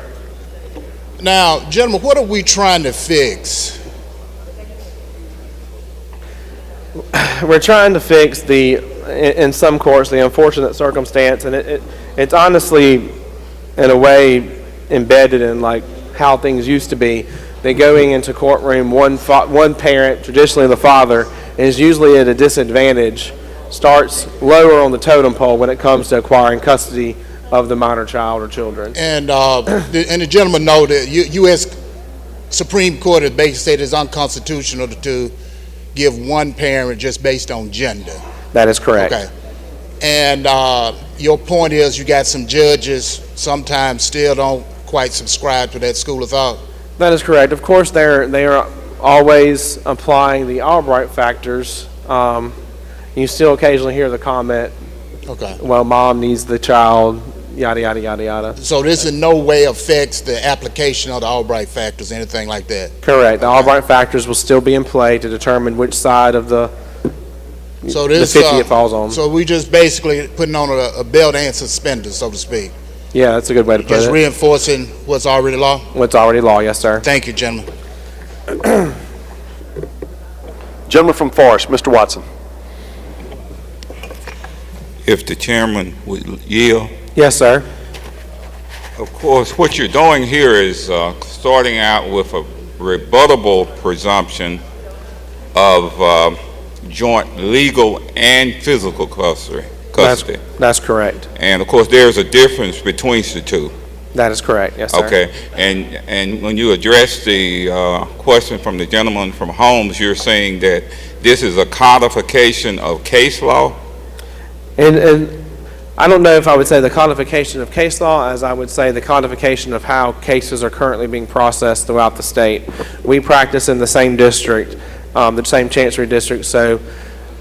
U: Now, gentlemen, what are we trying to fix?
B: We're trying to fix in some courts, the unfortunate circumstance, and it's honestly, in a way, embedded in like how things used to be. That going into courtroom, one parent, traditionally the father, is usually at a disadvantage, starts lower on the totem pole when it comes to acquiring custody of the minor child or children.
U: And the gentleman know that U.S. Supreme Court has basically said it's unconstitutional to give one parent just based on gender.
B: That is correct.
U: Okay. And your point is you got some judges sometimes still don't quite subscribe to that school of thought.
B: That is correct. Of course, they are always applying the Albright factors. You still occasionally hear the comment,
U: okay,
B: well, mom needs the child, yada, yada, yada, yada.
U: So this in no way affects the application of the Albright factors, anything like that?
B: Correct. The Albright factors will still be in play to determine which side of the 50 it falls on.
U: So we just basically putting on a belt and suspenders, so to speak.
B: Yeah, that's a good way to put it.
U: Just reinforcing what's already law?
B: What's already law, yes, sir.
U: Thank you, gentlemen.
A: Gentleman from Forest, Mr. Watson.
T: If the chairman would yield.
B: Yes, sir.
T: Of course, what you're doing here is starting out with a rebuttable presumption of joint legal and physical custody.
B: That's correct.
T: And of course, there's a difference between the two.
B: That is correct, yes, sir.
T: Okay, and when you address the question from the gentleman from Holmes, you're saying that this is a codification of case law?
B: And I don't know if I would say the codification of case law as I would say the codification of how cases are currently being processed throughout the state. We practice in the same district, the same chancery district, so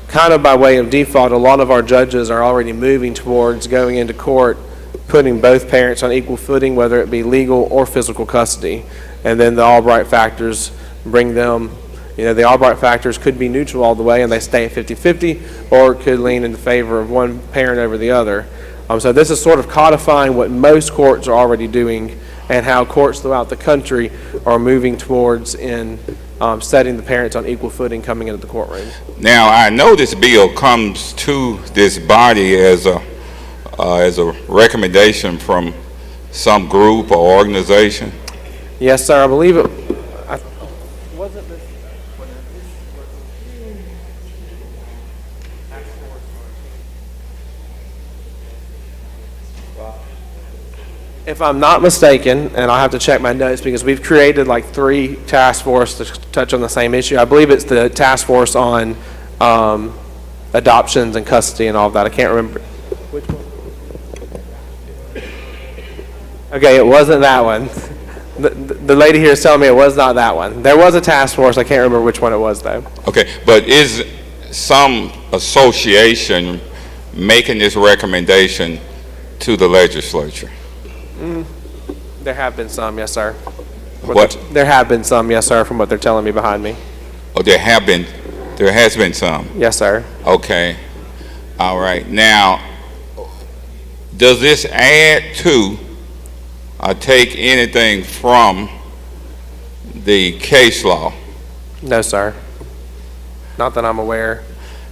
B: kind of by way of default, a lot of our judges are already moving towards going into court, putting both parents on equal footing, whether it be legal or physical custody. And then the Albright factors bring them, the Albright factors could be neutral all the way and they stay at 50-50, or it could lean in the favor of one parent over the other. So this is sort of codifying what most courts are already doing and how courts throughout the country are moving towards in setting the parents on equal footing coming into the courtroom.
T: Now, I know this bill comes to this body as a recommendation from some group or organization.
B: Yes, sir. I believe it. Wasn't this? If I'm not mistaken, and I'll have to check my notes because we've created like 3 task forces to touch on the same issue. I believe it's the task force on adoptions and custody and all of that. I can't remember. Which one? Okay, it wasn't that one. The lady here is telling me it was not that one. There was a task force. I can't remember which one it was, though.
T: Okay, but is some association making this recommendation to the legislature?
B: There have been some, yes, sir.
T: What?
B: There have been some, yes, sir, from what they're telling me behind me.
T: Oh, there has been some?
B: Yes, sir.
T: Okay. All right. Now, does this add to or take anything from the case law?
B: No, sir. Not that I'm aware.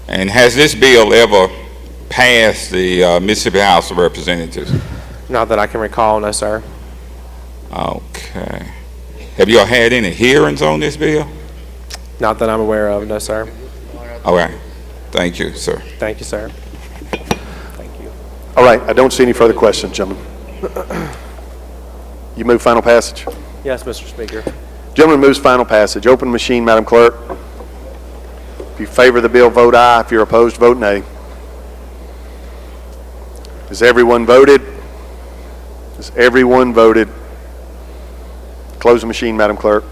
T: And has this bill ever passed the Mississippi House of Representatives?
B: Not that I can recall, no, sir.
T: Okay. Have you all had any hearings on this bill?
B: Not that I'm aware of, no, sir.
T: All right. Thank you, sir.
B: Thank you, sir. Thank you.
A: All right, I don't see any further questions, gentlemen. You move final passage?
B: Yes, Mr. Speaker.
A: Gentleman moves final passage. Open machine, Madam Clerk. If you favor the bill, vote aye. If you're opposed, vote nay. Has everyone voted? Has everyone voted? Close the machine, Madam Clerk.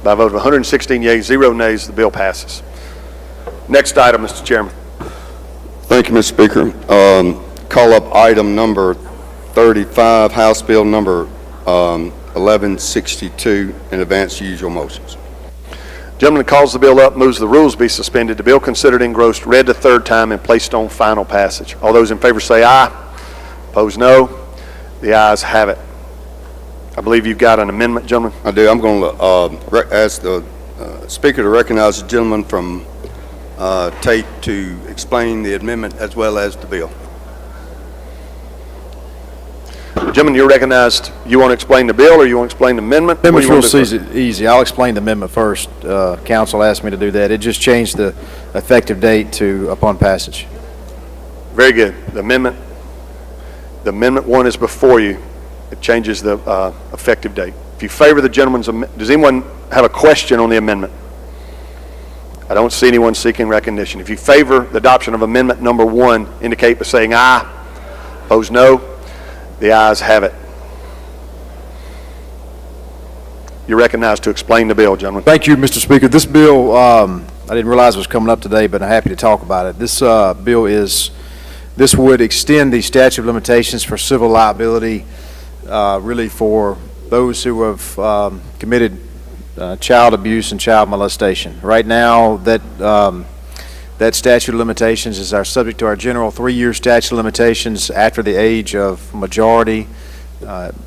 A: By a vote of 116 yeas, 0 nays, the bill passes. Next item, Mr. Chairman.
R: Thank you, Mr. Speaker. Call up item number 35, House Bill number 1162, and advance usual motions.
A: Gentleman that calls the bill up moves the rules be suspended. The bill considered engrossed, read the 3rd time, and placed on final passage. All those in favor say aye. Opposed, no. The ayes have it. I believe you've got an amendment, gentlemen.
R: I do. I'm going to ask the Speaker to recognize the gentleman from Tate to explain the amendment as well as the bill.
A: Gentlemen, you're recognized. You want to explain the bill or you want to explain the amendment?
O: Amendment's real easy. I'll explain the amendment first. Council asked me to do that. It just changed the effective date to upon passage.
A: Very good. The amendment 1 is before you. It changes the effective date. If you favor the gentleman's amendment, does anyone have a question on the amendment? I don't see anyone seeking recognition. If you favor the adoption of amendment number 1, indicate by saying aye. Opposed, no. The ayes have it. You're recognized to explain the bill, gentlemen.
O: Thank you, Mr. Speaker. This bill, I didn't realize it was coming up today, but I'm happy to talk about it. This this would extend the statute of limitations for civil liability really for those who have committed child abuse and child molestation. Right now, that statute of limitations is subject to our general 3-year statute of limitations after the age of majority.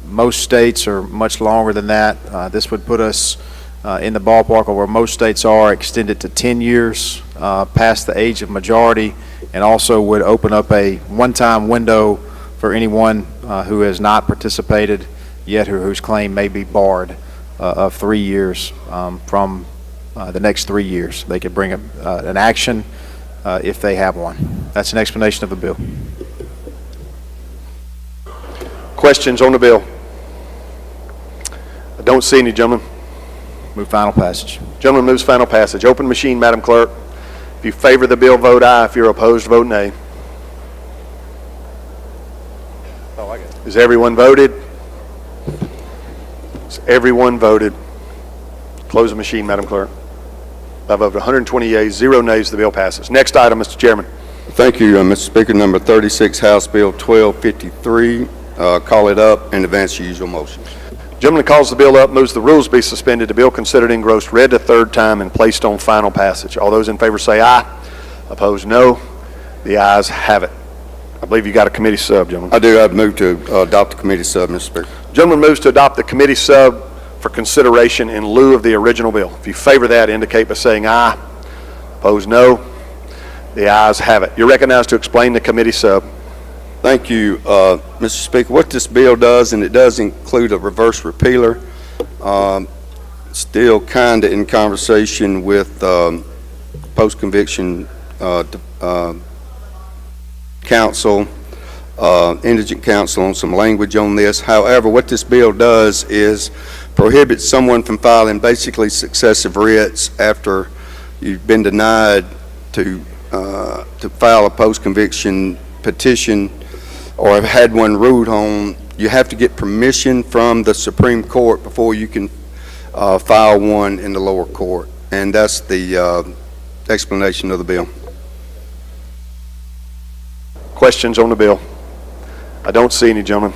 O: Most states are much longer than that. This would put us in the ballpark of where most states are, extended to 10 years past the age of majority, and also would open up a one-time window for anyone who has not participated yet or whose claim may be barred of 3 years from the next 3 years. They could bring an action if they have one. That's an explanation of the bill.
A: Questions on the bill? I don't see any, gentlemen.
O: Move final passage.
A: Gentleman moves final passage. Open machine, Madam Clerk. If you favor the bill, vote aye. If you're opposed, vote nay. Has everyone voted? Has everyone voted? Close the machine, Madam Clerk. By a vote of 120 yeas, 0 nays, the bill passes. Next item, Mr. Chairman.
R: Thank you, Mr. Speaker. Number 36, House Bill 1253. Call it up and advance your usual motions.
A: Gentleman calls the bill up, moves the rules be suspended, the bill considered engrossed, read a third time, and placed on final passage. All those in favor say aye. Opposed, no. The ayes have it. I believe you got a committee sub, gentlemen.
R: I do. I'd move to adopt the committee sub, Mr. Speaker.
A: Gentleman moves to adopt the committee sub for consideration in lieu of the original bill. If you favor that, indicate by saying aye. Opposed, no. The ayes have it. You're recognized to explain the committee sub.
R: Thank you, Mr. Speaker. What this bill does, and it does include a reverse repealer, still kind of in conversation with post-conviction counsel, indigent counsel on some language on this. However, what this bill does is prohibit someone from filing basically successive writs after you've been denied to file a post-conviction petition or have had one ruled on. You have to get permission from the Supreme Court before you can file one in the lower court. And that's the explanation of the bill.
A: Questions on the bill? I don't see any, gentlemen.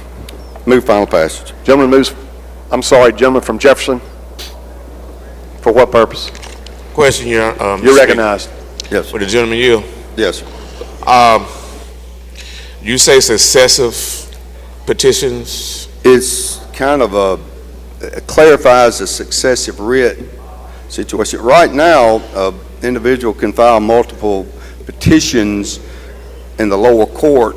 R: Move final passage.
A: Gentleman moves, I'm sorry, gentleman from Jefferson. For what purpose?
H: Question, Your
A: You're recognized.
R: Yes.
H: For the gentleman yield.
R: Yes, sir.
H: You say successive petitions?
R: It's kind of it clarifies the successive writ situation. Right now, an individual can file multiple petitions in the lower court,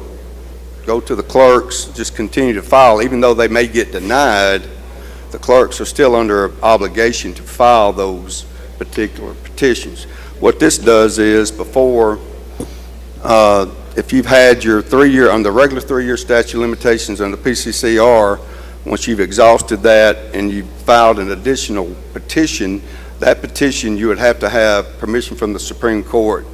R: go to the clerks, just continue to file. Even though they may get denied, the clerks are still under obligation to file those particular petitions. What this does is before, if you've had your 3-year, on the regular 3-year statute of limitations under PCCR, once you've exhausted that and you've filed an additional petition, that petition you would have to have permission from the Supreme Court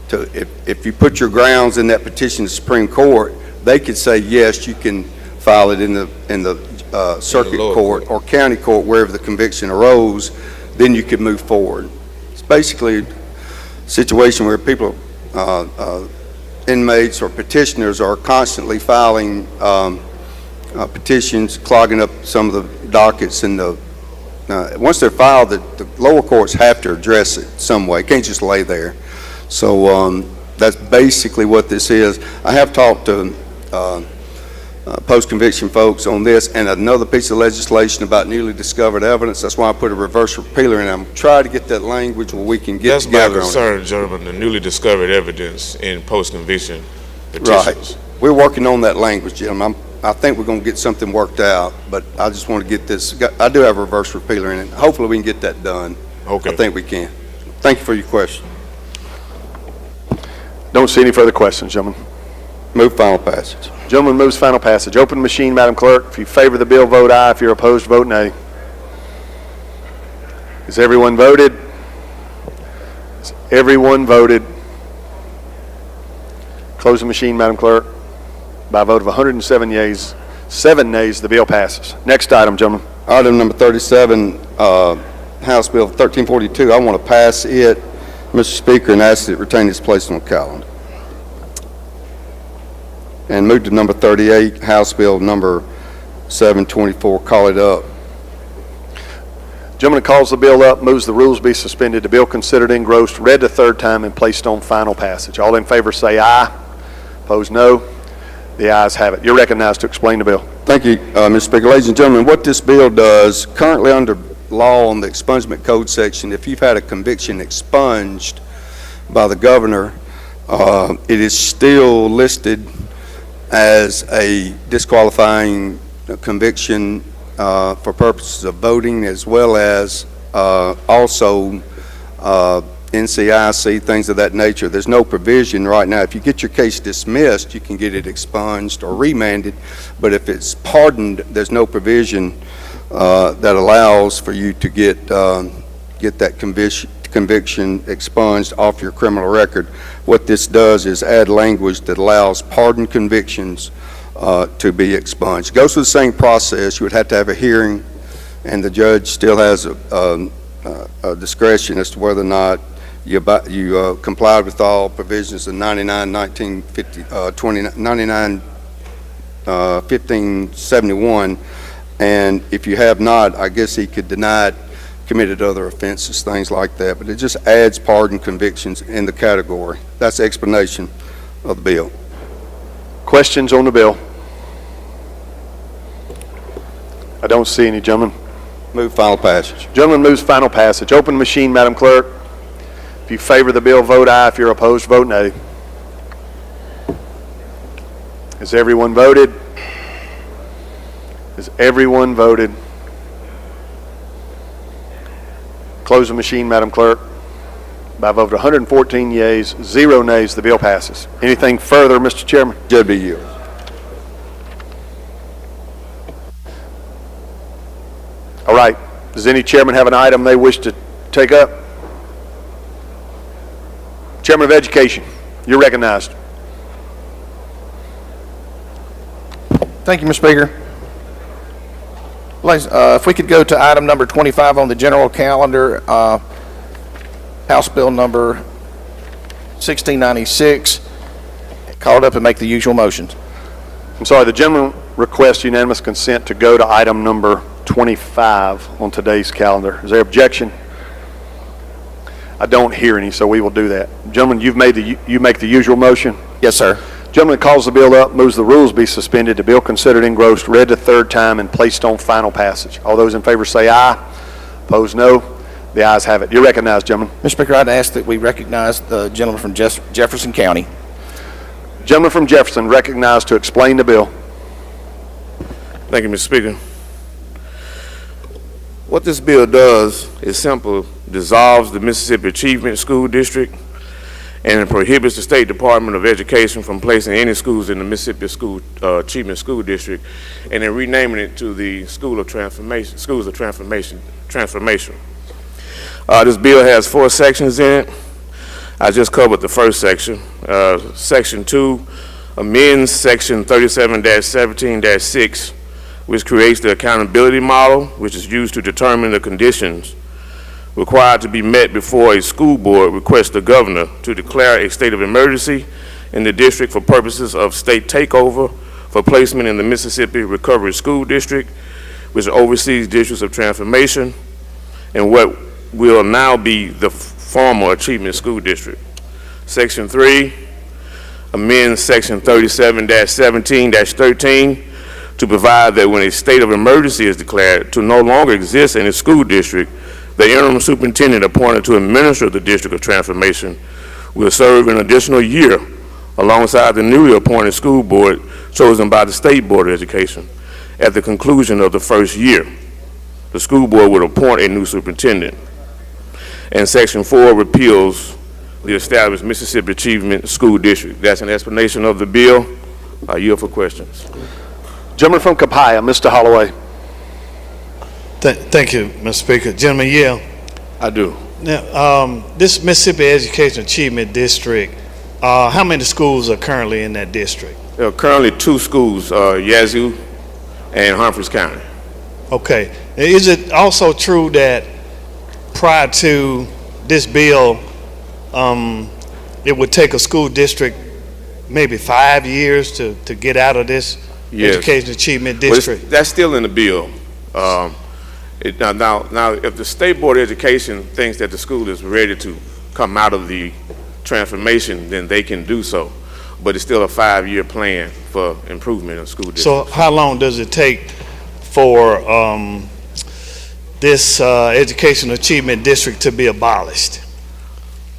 R: to, if you put your grounds in that petition to the Supreme Court, they could say, yes, you can file it in the circuit court or county court, wherever the conviction arose, then you could move forward. It's basically a situation where people, inmates or petitioners are constantly filing petitions, clogging up some of the dockets, and once they're filed, the lower courts have to address it some way. It can't just lay there. So that's basically what this is. I have talked to post-conviction folks on this and another piece of legislation about newly discovered evidence. That's why I put a reverse repealer in. I'm trying to get that language where we can get together on it.
H: That's my concern, gentlemen, the newly discovered evidence in post-conviction petitions.
R: Right. We're working on that language, gentlemen. I think we're going to get something worked out, but I just want to get this. I do have a reverse repealer in it. Hopefully we can get that done.
H: Okay.
R: I think we can. Thank you for your question.
A: Don't see any further questions, gentlemen.
R: Move final passage.
A: Gentleman moves final passage. Open machine, Madam Clerk. If you favor the bill, vote aye. If you're opposed, vote nay. Has everyone voted? Has everyone voted? Close the machine, Madam Clerk. By a vote of 107 yeas, 7 nays, the bill passes. Next item, gentlemen.
R: Item number 37, House Bill 1342. I want to pass it, Mr. Speaker, and ask that it retain its place on the calendar. And move to number 38, House Bill number 724. Call it up.
A: Gentleman calls the bill up, moves the rules be suspended, the bill considered engrossed, read the third time, and placed on final passage. All in favor say aye. Opposed, no. The ayes have it. You're recognized to explain the bill.
R: Thank you, Mr. Speaker. Ladies and gentlemen, what this bill does, currently under law on the expungement code section, if you've had a conviction expunged by the governor, it is still listed as a disqualifying conviction for purposes of voting, as well as also NCIC, things of that nature. There's no provision right now. If you get your case dismissed, you can get it expunged or remanded, but if it's pardoned, there's no provision that allows for you to get that conviction expunged off your criminal record. What this does is add language that allows pardoned convictions to be expunged. It goes through the same process. You would have to have a hearing, and the judge still has a discretion as to whether or not you complied with all provisions of 1571, and if you have not, I guess he could deny it, committed other offenses, things like that. But it just adds pardon convictions in the category. That's the explanation of the bill.
A: Questions on the bill? I don't see any, gentlemen.
R: Move final passage.
A: Gentleman moves final passage. Open the machine, Madam Clerk. If you favor the bill, vote aye. If you're opposed, vote nay. Has everyone voted? Has everyone voted? Close the machine, Madam Clerk. By a vote of 114 yeas, 0 nays, the bill passes. Anything further, Mr. Chairman?
R: Judge be you.
A: All right. Does any chairman have an item they wish to take up? Chairman of Education, you're recognized.
C: Thank you, Mr. Speaker. Ladies, if we could go to item number 25 on the general calendar, House Bill number 1696, call it up and make the usual motions.
A: I'm sorry, the gentleman requests unanimous consent to go to item number 25 on today's calendar. Is there objection? I don't hear any, so we will do that. Gentlemen, you make the usual motion?
C: Yes, sir.
A: Gentleman calls the bill up, moves the rules be suspended, the bill considered engrossed, read the third time, and placed on final passage. All those in favor say aye. Opposed, no. The ayes have it. You're recognized, gentlemen.
C: Mr. Speaker, I'd ask that we recognize the gentleman from Jefferson County.
A: Gentleman from Jefferson recognized to explain the bill.
V: Thank you, Mr. Speaker. What this bill does is simple, dissolves the Mississippi Achievement School District, and it prohibits the State Department of Education from placing any schools in the Mississippi Achievement School District, and then renaming it to the Schools of Transformation. This bill has 4 sections in it. I just covered the first section. Section 2 amends Section 37-17-6, which creates the accountability model, which is used to determine the conditions required to be met before a school board requests the governor to declare a state of emergency in the district for purposes of state takeover for placement in the Mississippi Recovery School District, which oversees districts of transformation and what will now be the former Achievement School District. Section 3 amends Section 37-17-13 to provide that when a state of emergency is declared to no longer exist in a school district, the interim superintendent appointed to administer the District of Transformation will serve an additional year alongside the newly appointed school board chosen by the State Board of Education. At the conclusion of the first year, the school board would appoint a new superintendent. And Section 4 repeals the established Mississippi Achievement School District. That's an explanation of the bill. I yield for questions.
A: Gentleman from Copiah, Mr. Holloway.
W: Thank you, Mr. Speaker. Gentleman Yale.
V: I do.
W: Now, this Mississippi Education Achievement District, how many schools are currently in that district?
V: There are currently 2 schools, Yazoo and Humphreys County.
W: Okay. Is it also true that prior to this bill, it would take a school district maybe 5 years to get out of this Education Achievement District?
V: Well, that's still in the bill. Now, if the State Board of Education thinks that the school is ready to come out of the transformation, then they can do so. But it's still a 5-year plan for improvement in school districts.
W: So how long does it take for this Education Achievement District to be abolished?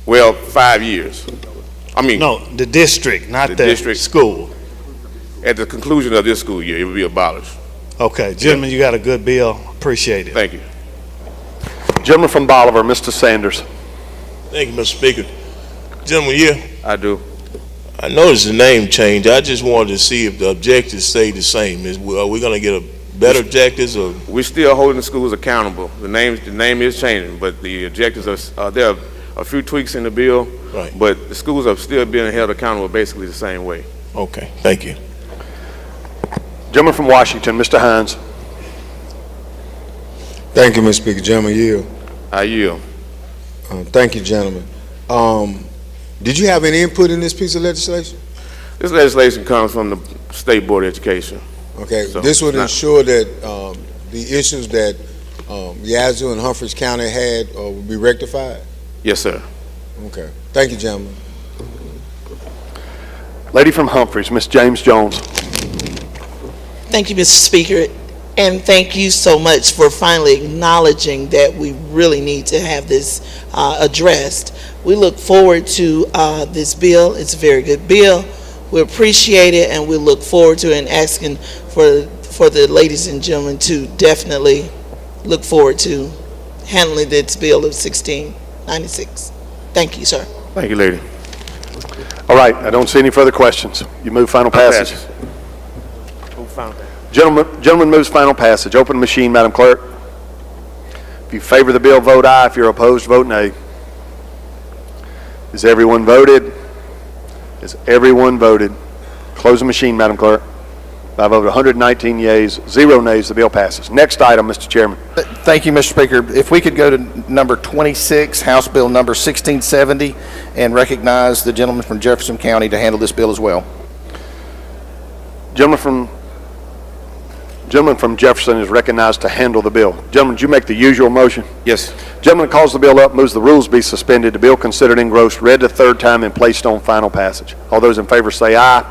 V: Well, 5 years. I mean,
W: no, the district, not the
V: district
W: school.
V: At the conclusion of this school year, it will be abolished.
W: Okay, gentlemen, you got a good bill. Appreciate it.
V: Thank you.
A: Gentleman from Bolivar, Mr. Sanders.
H: Thank you, Mr. Speaker. Gentleman, yeah?
V: I do.
H: I noticed the name change. I just wanted to see if the objectives stay the same. Are we going to get a better objectives? Or?
V: We're still holding the schools accountable. The name is changing, but the objectives are there are a few tweaks in the bill,
H: right.
V: But the schools are still being held accountable basically the same way.
H: Okay, thank you.
A: Gentleman from Washington, Mr. Hines.
Q: Thank you, Mr. Speaker. Gentleman, yield.
V: I yield.
Q: Thank you, gentlemen. Did you have any input in this piece of legislation?
V: This legislation comes from the State Board of Education.
Q: Okay,
V: So
Q: this would
V: it's not-
Q: ensure that the issues that Yazoo and Humphreys County had will be rectified?
V: Yes, sir.
Q: Okay. Thank you, gentlemen.
A: Lady from Humphreys, Ms. James Jones.
D: Thank you, Mr. Speaker, and thank you so much for finally acknowledging that we really need to have this addressed. We look forward to this bill. It's a very good bill. We appreciate it, and we look forward to it, and asking for the ladies and gentlemen to definitely look forward to handling this bill of 1696. Thank you, sir.
V: Thank you, lady.
A: All right, I don't see any further questions. You move final passage.
V: Move final passage.
A: Gentleman moves final passage. Open the machine, Madam Clerk. If you favor the bill, vote aye. If you're opposed, vote nay. Is everyone voted? Is everyone voted? Close the machine, Madam Clerk. By a vote of 119 yeas, 0 nays, the bill passes. Next item, Mr. Chairman.
C: Thank you, Mr. Speaker. If we could go to number 26, House Bill number 1670, and recognize the gentleman from Jefferson County to handle this bill as well.
A: Gentleman from Jefferson is recognized to handle the bill. Gentlemen, did you make the usual motion?
V: Yes.
A: Gentleman calls the bill up, moves the rules be suspended, the bill considered engrossed, read the third time, and placed on final passage. All those in favor say aye.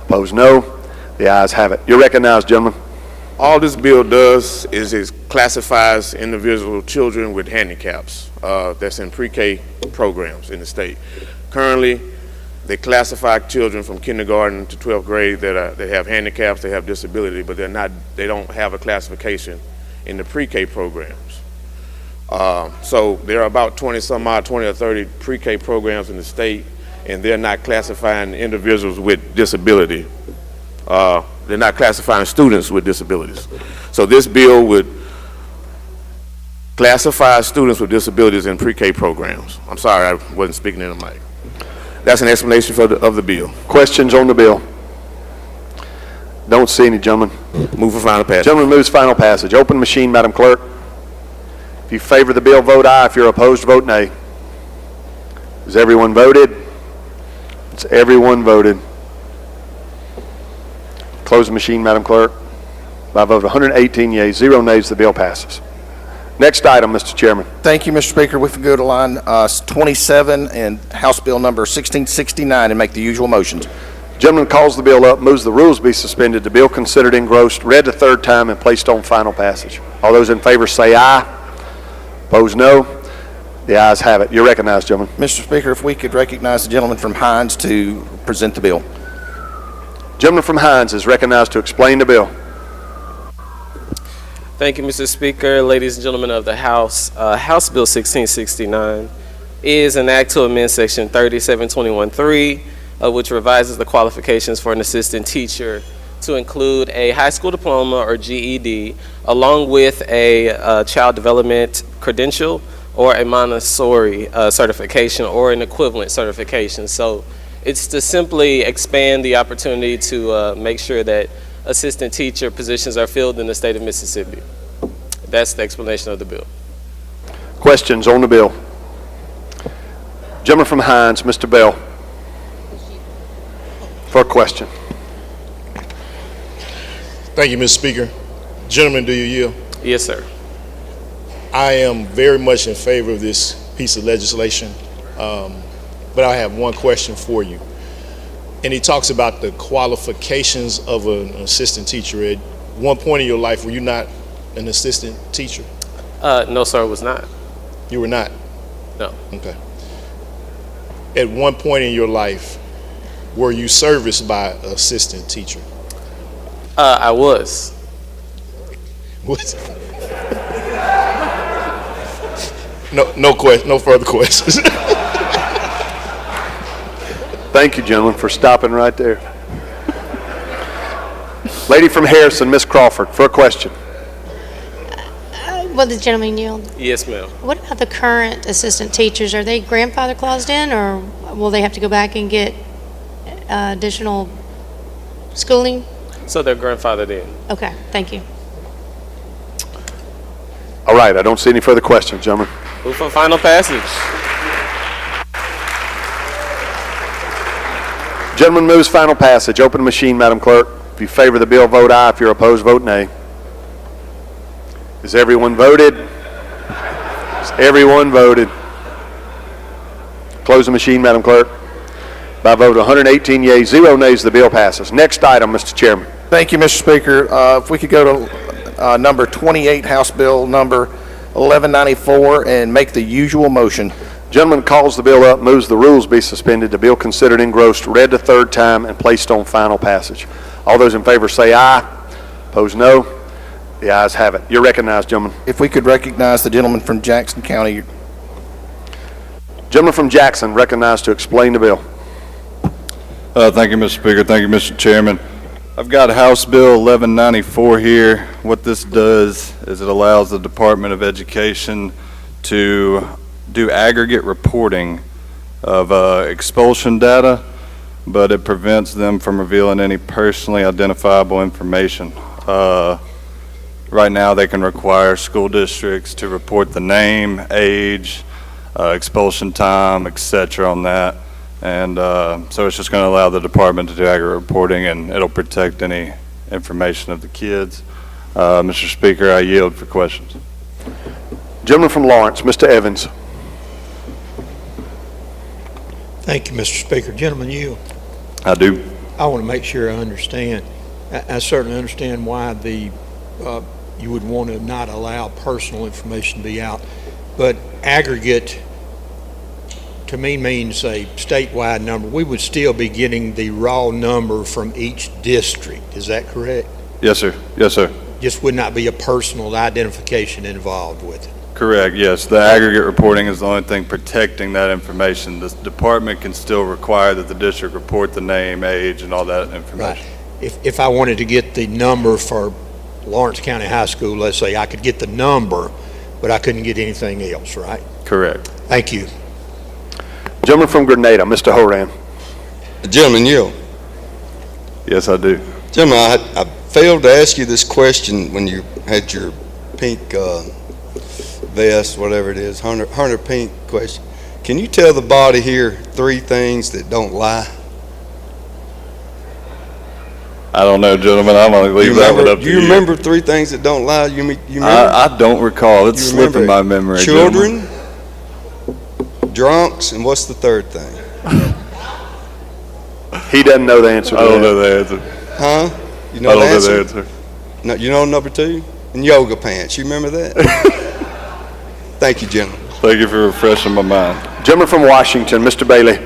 A: Opposed, no. The ayes have it. You're recognized, gentlemen.
V: All this bill does is it classifies individual children with handicaps that's in pre-K programs in the state. Currently, they classify children from kindergarten to 12th grade that have handicaps, they have disability, but they don't have a classification in the pre-K programs. So there are about 20 or 30 pre-K programs in the state, and they're not classifying individuals with disability. They're not classifying students with disabilities. So this bill would classify students with disabilities in pre-K programs. I'm sorry, I wasn't speaking in the mic. That's an explanation of the bill.
A: Questions on the bill? Don't see any, gentlemen.
V: Move for final passage.
A: Gentleman moves final passage. Open machine, Madam Clerk. If you favor the bill, vote aye. If you're opposed, vote nay. Has everyone voted? Has everyone voted? Close the machine, Madam Clerk. By a vote of 118 yeas, 0 nays, the bill passes. Next item, Mr. Chairman.
C: Thank you, Mr. Speaker. We can go to line 27 and House Bill number 1669 and make the usual motions.
A: Gentleman calls the bill up, moves the rules be suspended, the bill considered engrossed, read the third time, and placed on final passage. All those in favor say aye. Opposed, no. The ayes have it. You're recognized, gentlemen.
C: Mr. Speaker, if we could recognize the gentleman from Hines to present the bill.
A: Gentleman from Hines is recognized to explain the bill.
B: Thank you, Mr. Speaker. Ladies and gentlemen of the House, House Bill 1669 is an act to amend Section 3721.3, which revises the qualifications for an assistant teacher to include a high school diploma or GED, along with a child development credential or a Montessori certification or an equivalent certification. So it's to simply expand the opportunity to make sure that assistant teacher positions are filled in the state of Mississippi. That's the explanation of the bill.
A: Questions on the bill? Gentleman from Hines, Mr. Bell, for a question.
E: Thank you, Mr. Speaker. Gentlemen, do you yield?
B: Yes, sir.
E: I am very much in favor of this piece of legislation, but I have one question for you. And he talks about the qualifications of an assistant teacher. At one point in your life, were you not an assistant teacher?
B: No, sir, it was not.
E: You were not?
B: No.
E: Okay. At one point in your life, were you serviced by an assistant teacher?
B: I was.
E: What? No further questions.
A: Thank you, gentlemen, for stopping right there. Lady from Harrison, Miss Crawford, for a question.
G: Will the gentleman yield?
B: Yes, ma'am.
G: What about the current assistant teachers? Are they grandfather claused in, or will they have to go back and get additional schooling?
B: So they're grandfathered in.
G: Okay, thank you.
A: All right, I don't see any further questions, gentlemen.
B: Move for final passage.
A: Gentleman moves final passage. Open the machine, Madam Clerk. If you favor the bill, vote aye. If you're opposed, vote nay. Has everyone voted? Has everyone voted? Close the machine, Madam Clerk. By a vote of 118 yeas, 0 nays, the bill passes. Next item, Mr. Chairman.
C: Thank you, Mr. Speaker. If we could go to number 28, House Bill number 1194, and make the usual motion.
A: Gentleman calls the bill up, moves the rules be suspended, the bill considered engrossed, read the third time, and placed on final passage. All those in favor say aye. Opposed, no. The ayes have it. You're recognized, gentlemen.
C: If we could recognize the gentleman from Jackson County.
A: Gentleman from Jackson, recognized to explain the bill.
I: Thank you, Mr. Speaker. Thank you, Mr. Chairman. I've got House Bill 1194 here. What this does is it allows the Department of Education to do aggregate reporting of expulsion data, but it prevents them from revealing any personally identifiable information. Right now, they can require school districts to report the name, age, expulsion time, etc. on that. And so it's just going to allow the department to do aggregate reporting, and it'll protect any information of the kids. Mr. Speaker, I yield for questions.
A: Gentleman from Lawrence, Mr. Evans.
K: Thank you, Mr. Speaker. Gentlemen, you.
I: I do.
K: I want to make sure I understand. I certainly understand why you would want to not allow personal information to be out, but aggregate to me means a statewide number. We would still be getting the raw number from each district. Is that correct?
I: Yes, sir. Yes, sir.
K: Just would not be a personal identification involved with it.
I: Correct, yes. The aggregate reporting is the only thing protecting that information. The department can still require that the district report the name, age, and all that information.
K: Right. If I wanted to get the number for Lawrence County High School, let's say, I could get the number, but I couldn't get anything else, right?
I: Correct.
K: Thank you.
A: Gentleman from Grenada, Mr. Horan.
Q: Gentleman, yield.
I: Yes, I do.
Q: Gentlemen, I failed to ask you this question when you had your pink vest, whatever it is, Hunter Pink question. Can you tell the body here 3 things that don't lie?
I: I don't know, gentlemen. I'm going to leave that one up to you.
Q: Do you remember 3 things that don't lie? You remember?
I: I don't recall. It's slipping my memory.
Q: Children, drunks, and what's the third thing?
A: He doesn't know the answer to that.
I: I don't know the answer.
Q: Huh? You know
I: I
Q: the
I: don't
Q: answer?
I: know the answer.
Q: No, you know number 2? And yoga pants. You remember that? Thank you, gentlemen.
I: Thank you for refreshing my mind.
A: Gentleman from Washington, Mr. Bailey.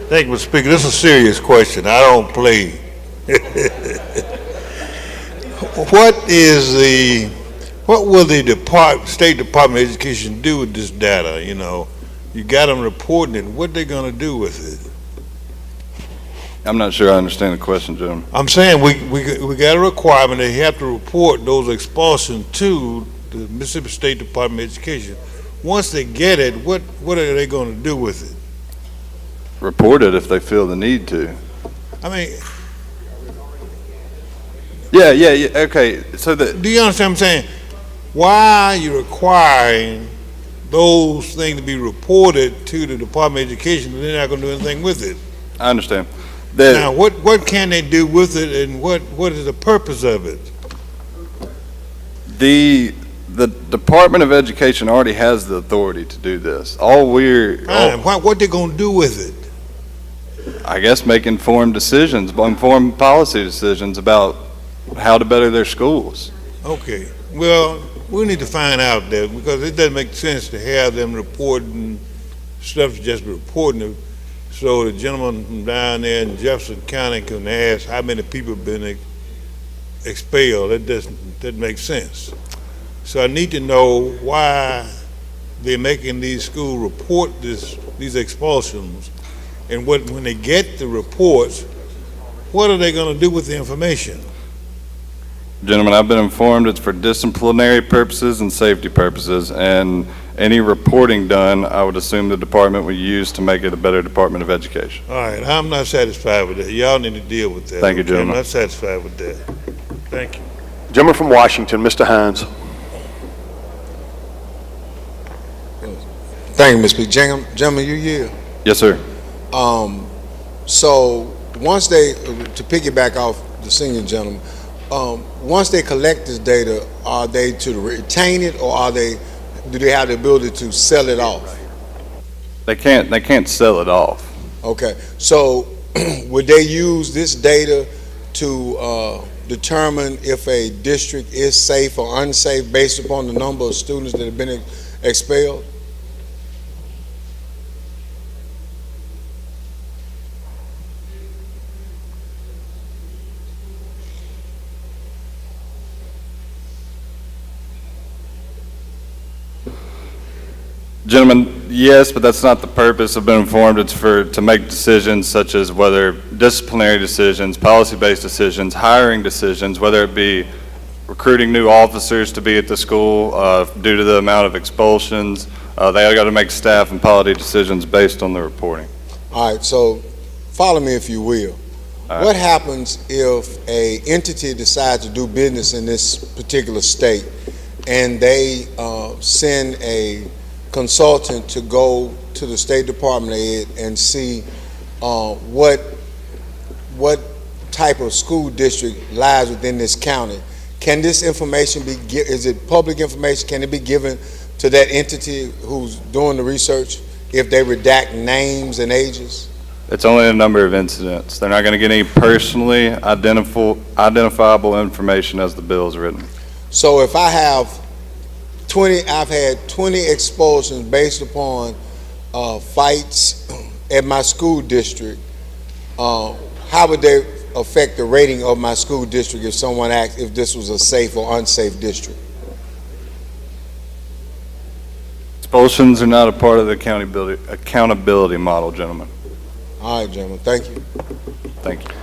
L: Thank you, Mr. Speaker. This is a serious question. I don't play. What will the State Department of Education do with this data? You know, you got them reporting it. What they going to do with it?
I: I'm not sure I understand the question, gentlemen.
L: I'm saying we got a requirement that you have to report those expulsions to the Mississippi State Department of Education. Once they get it, what are they going to do with it?
I: Report it if they feel the need to.
L: I mean,
I: yeah. Okay, so
L: do you understand what I'm saying? Why are you requiring those things to be reported to the Department of Education and they're not going to do anything with it?
I: I understand.
L: Now, what can they do with it, and what is the purpose of it?
I: The Department of Education already has the authority to do this.
L: What they going to do with it?
I: I guess make informed decisions, informed policy decisions about how to better their schools.
L: Okay. Well, we need to find out that, because it doesn't make sense to have them reporting stuff, just reporting it. So the gentleman from down there in Jefferson County can ask how many people have been expelled. That doesn't make sense. So I need to know why they're making these schools report these expulsions, and when they get the reports, what are they going to do with the information?
I: Gentlemen, I've been informed it's for disciplinary purposes and safety purposes, and any reporting done, I would assume the department would use to make it a better Department of Education.
L: All right, I'm not satisfied with that. Y'all need to deal with that.
I: Thank you,
L: okay?
I: gentlemen.
L: I'm not satisfied with that. Thank you.
A: Gentleman from Washington, Mr. Hines.
Q: Thank you, Mr. Speaker. Gentlemen, you yield.
I: Yes, sir.
Q: So once they, to piggyback off the senior gentleman, once they collect this data, are they to retain it, or do they have the ability to sell it off?
I: They can't sell it off.
Q: Okay, so would they use this data to determine if a district is safe or unsafe based upon the number of students that have been expelled?
I: Gentlemen, yes, but that's not the purpose. I've been informed it's to make decisions such as whether disciplinary decisions, policy-based decisions, hiring decisions, whether it be recruiting new officers to be at the school due to the amount of expulsions. They got to make staff and policy decisions based on the reporting.
Q: All right, so follow me if you will. What happens if a entity decides to do business in this particular state and they send a consultant to go to the State Department of Ed and see what type of school district lies within this county? Can this information be, is it public information? Can it be given to that entity who's doing the research if they redact names and ages?
I: It's only a number of incidents. They're not going to get any personally identifiable information as the bill is written.
Q: So if I have I've had 20 expulsions based upon fights at my school district. How would they affect the rating of my school district if someone asked if this was a safe or unsafe district?
I: Expulsions are not a part of the accountability model, gentlemen.
Q: All right, gentlemen. Thank you.
I: Thank you.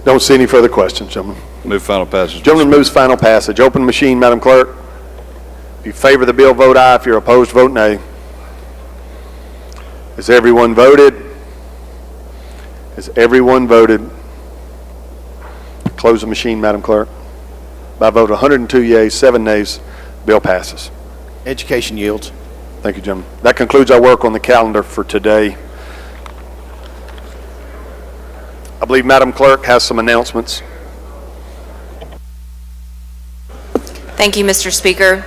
A: Don't see any further questions, gentlemen.
I: Move final passage.
A: Gentleman moves final passage. Open the machine, Madam Clerk. If you favor the bill, vote aye. If you're opposed, vote nay. Has everyone voted? Has everyone voted? Close the machine, Madam Clerk. By vote 102 yeas, 7 nays, bill passes.
C: Education yields.
A: Thank you, gentlemen. That concludes our work on the calendar for today. I believe Madam Clerk has some announcements.
J: Thank you, Mr. Speaker.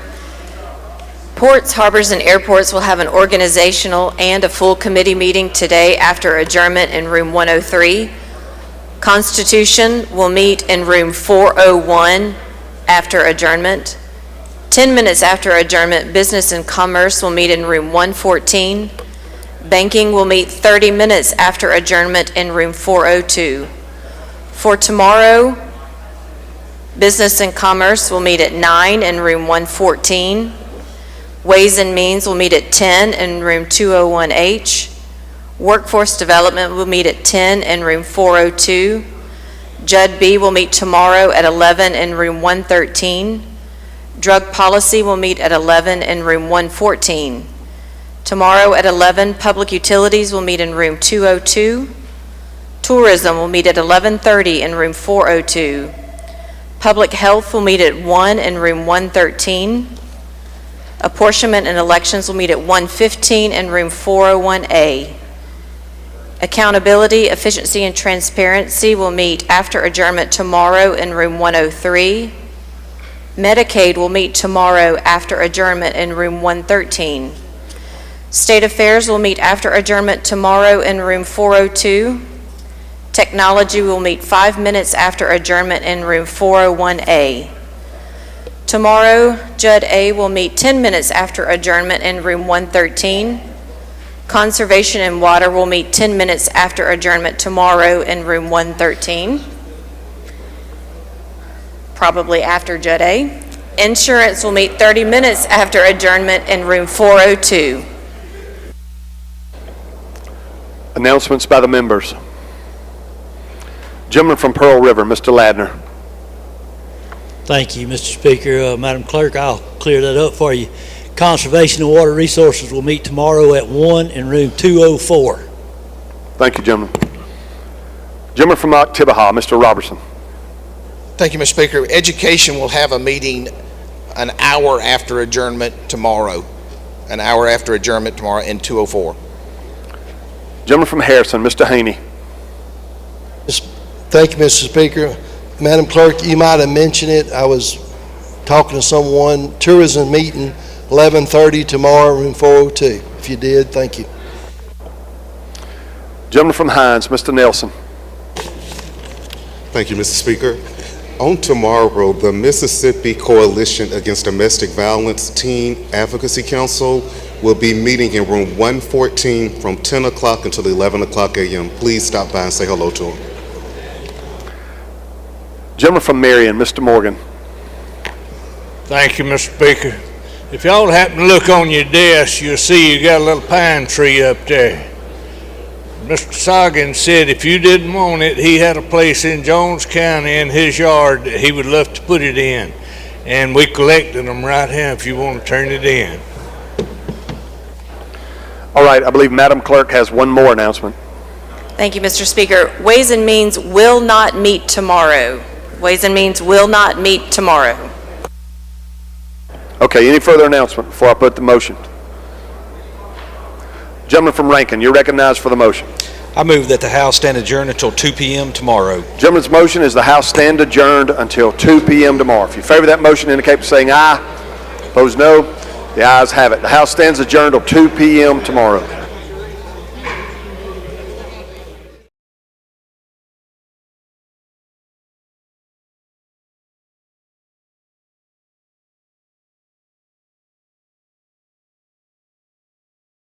J: Ports, harbors, and airports will have an organizational and a full committee meeting today after adjournment in room 103. Constitution will meet in room 401 after adjournment. 10 minutes after adjournment, Business and Commerce will meet in room 114. Banking will meet 30 minutes after adjournment in room 402. For tomorrow, Business and Commerce will meet at 9 in room 114. Ways and Means will meet at 10 in room 201H. Workforce Development will meet at 10 in room 402. Judd B will meet tomorrow at 11 in room 113. Drug Policy will meet at 11 in room 114. Tomorrow at 11, Public Utilities will meet in room 202. Tourism will meet at 11:30 in room 402. Public Health will meet at 1 in room 113. Apportionment and Elections will meet at 1:15 in room 401A. Accountability, Efficiency, and Transparency will meet after adjournment tomorrow in room 103. Medicaid will meet tomorrow after adjournment in room 113. State Affairs will meet after adjournment tomorrow in room 402. Technology will meet 5 minutes after adjournment in room 401A. Tomorrow, Judd A will meet 10 minutes after adjournment in room 113. Conservation and Water will meet 10 minutes after adjournment tomorrow in room 113. Probably after Judd A. Insurance will meet 30 minutes after adjournment in room 402.
A: Announcements by the members. Gentleman from Pearl River, Mr. Ladner.
M: Thank you, Mr. Speaker. Madam Clerk, I'll clear that up for you. Conservation and Water Resources will meet tomorrow at 1 in room 204.
A: Thank you, gentlemen. Gentleman from Tibaha, Mr. Robertson.
C: Thank you, Mr. Speaker. Education will have a meeting an hour after adjournment tomorrow. An hour after adjournment tomorrow in 204.
A: Gentleman from Harrison, Mr. Haney.
N: Thank you, Mr. Speaker. Madam Clerk, you might have mentioned it. I was talking to someone. Tourism meeting, 11:30 tomorrow, room 402. If you did, thank you.
A: Gentleman from Hines, Mr. Nelson.
P: Thank you, Mr. Speaker. On tomorrow, the Mississippi Coalition Against Domestic Violence Teen Advocacy Council will be meeting in room 114 from 10 o'clock until 11 o'clock a.m. Please stop by and say hello to them.
A: Gentleman from Marion, Mr. Morgan.
X: Thank you, Mr. Speaker. If y'all happen to look on your desk, you'll see you got a little pine tree up there. Mr. Soggins said if you didn't want it, he had a place in Jones County in his yard that he would love to put it in. And we collected them right here if you want to turn it in.
A: All right, I believe Madam Clerk has one more announcement.
J: Thank you, Mr. Speaker. Ways and Means will not meet tomorrow. Ways and Means will not meet tomorrow.
A: Okay, any further announcement before I put the motion? Gentleman from Rankin, you're recognized for the motion.
Y: I move that the House stand adjourned until 2 p.m. tomorrow.
A: Gentleman's motion is the House stand adjourned until 2 p.m. tomorrow. If you favor that motion, indicate by saying aye. Opposed, no. The ayes have it. The House stands adjourned until 2 p.m. tomorrow.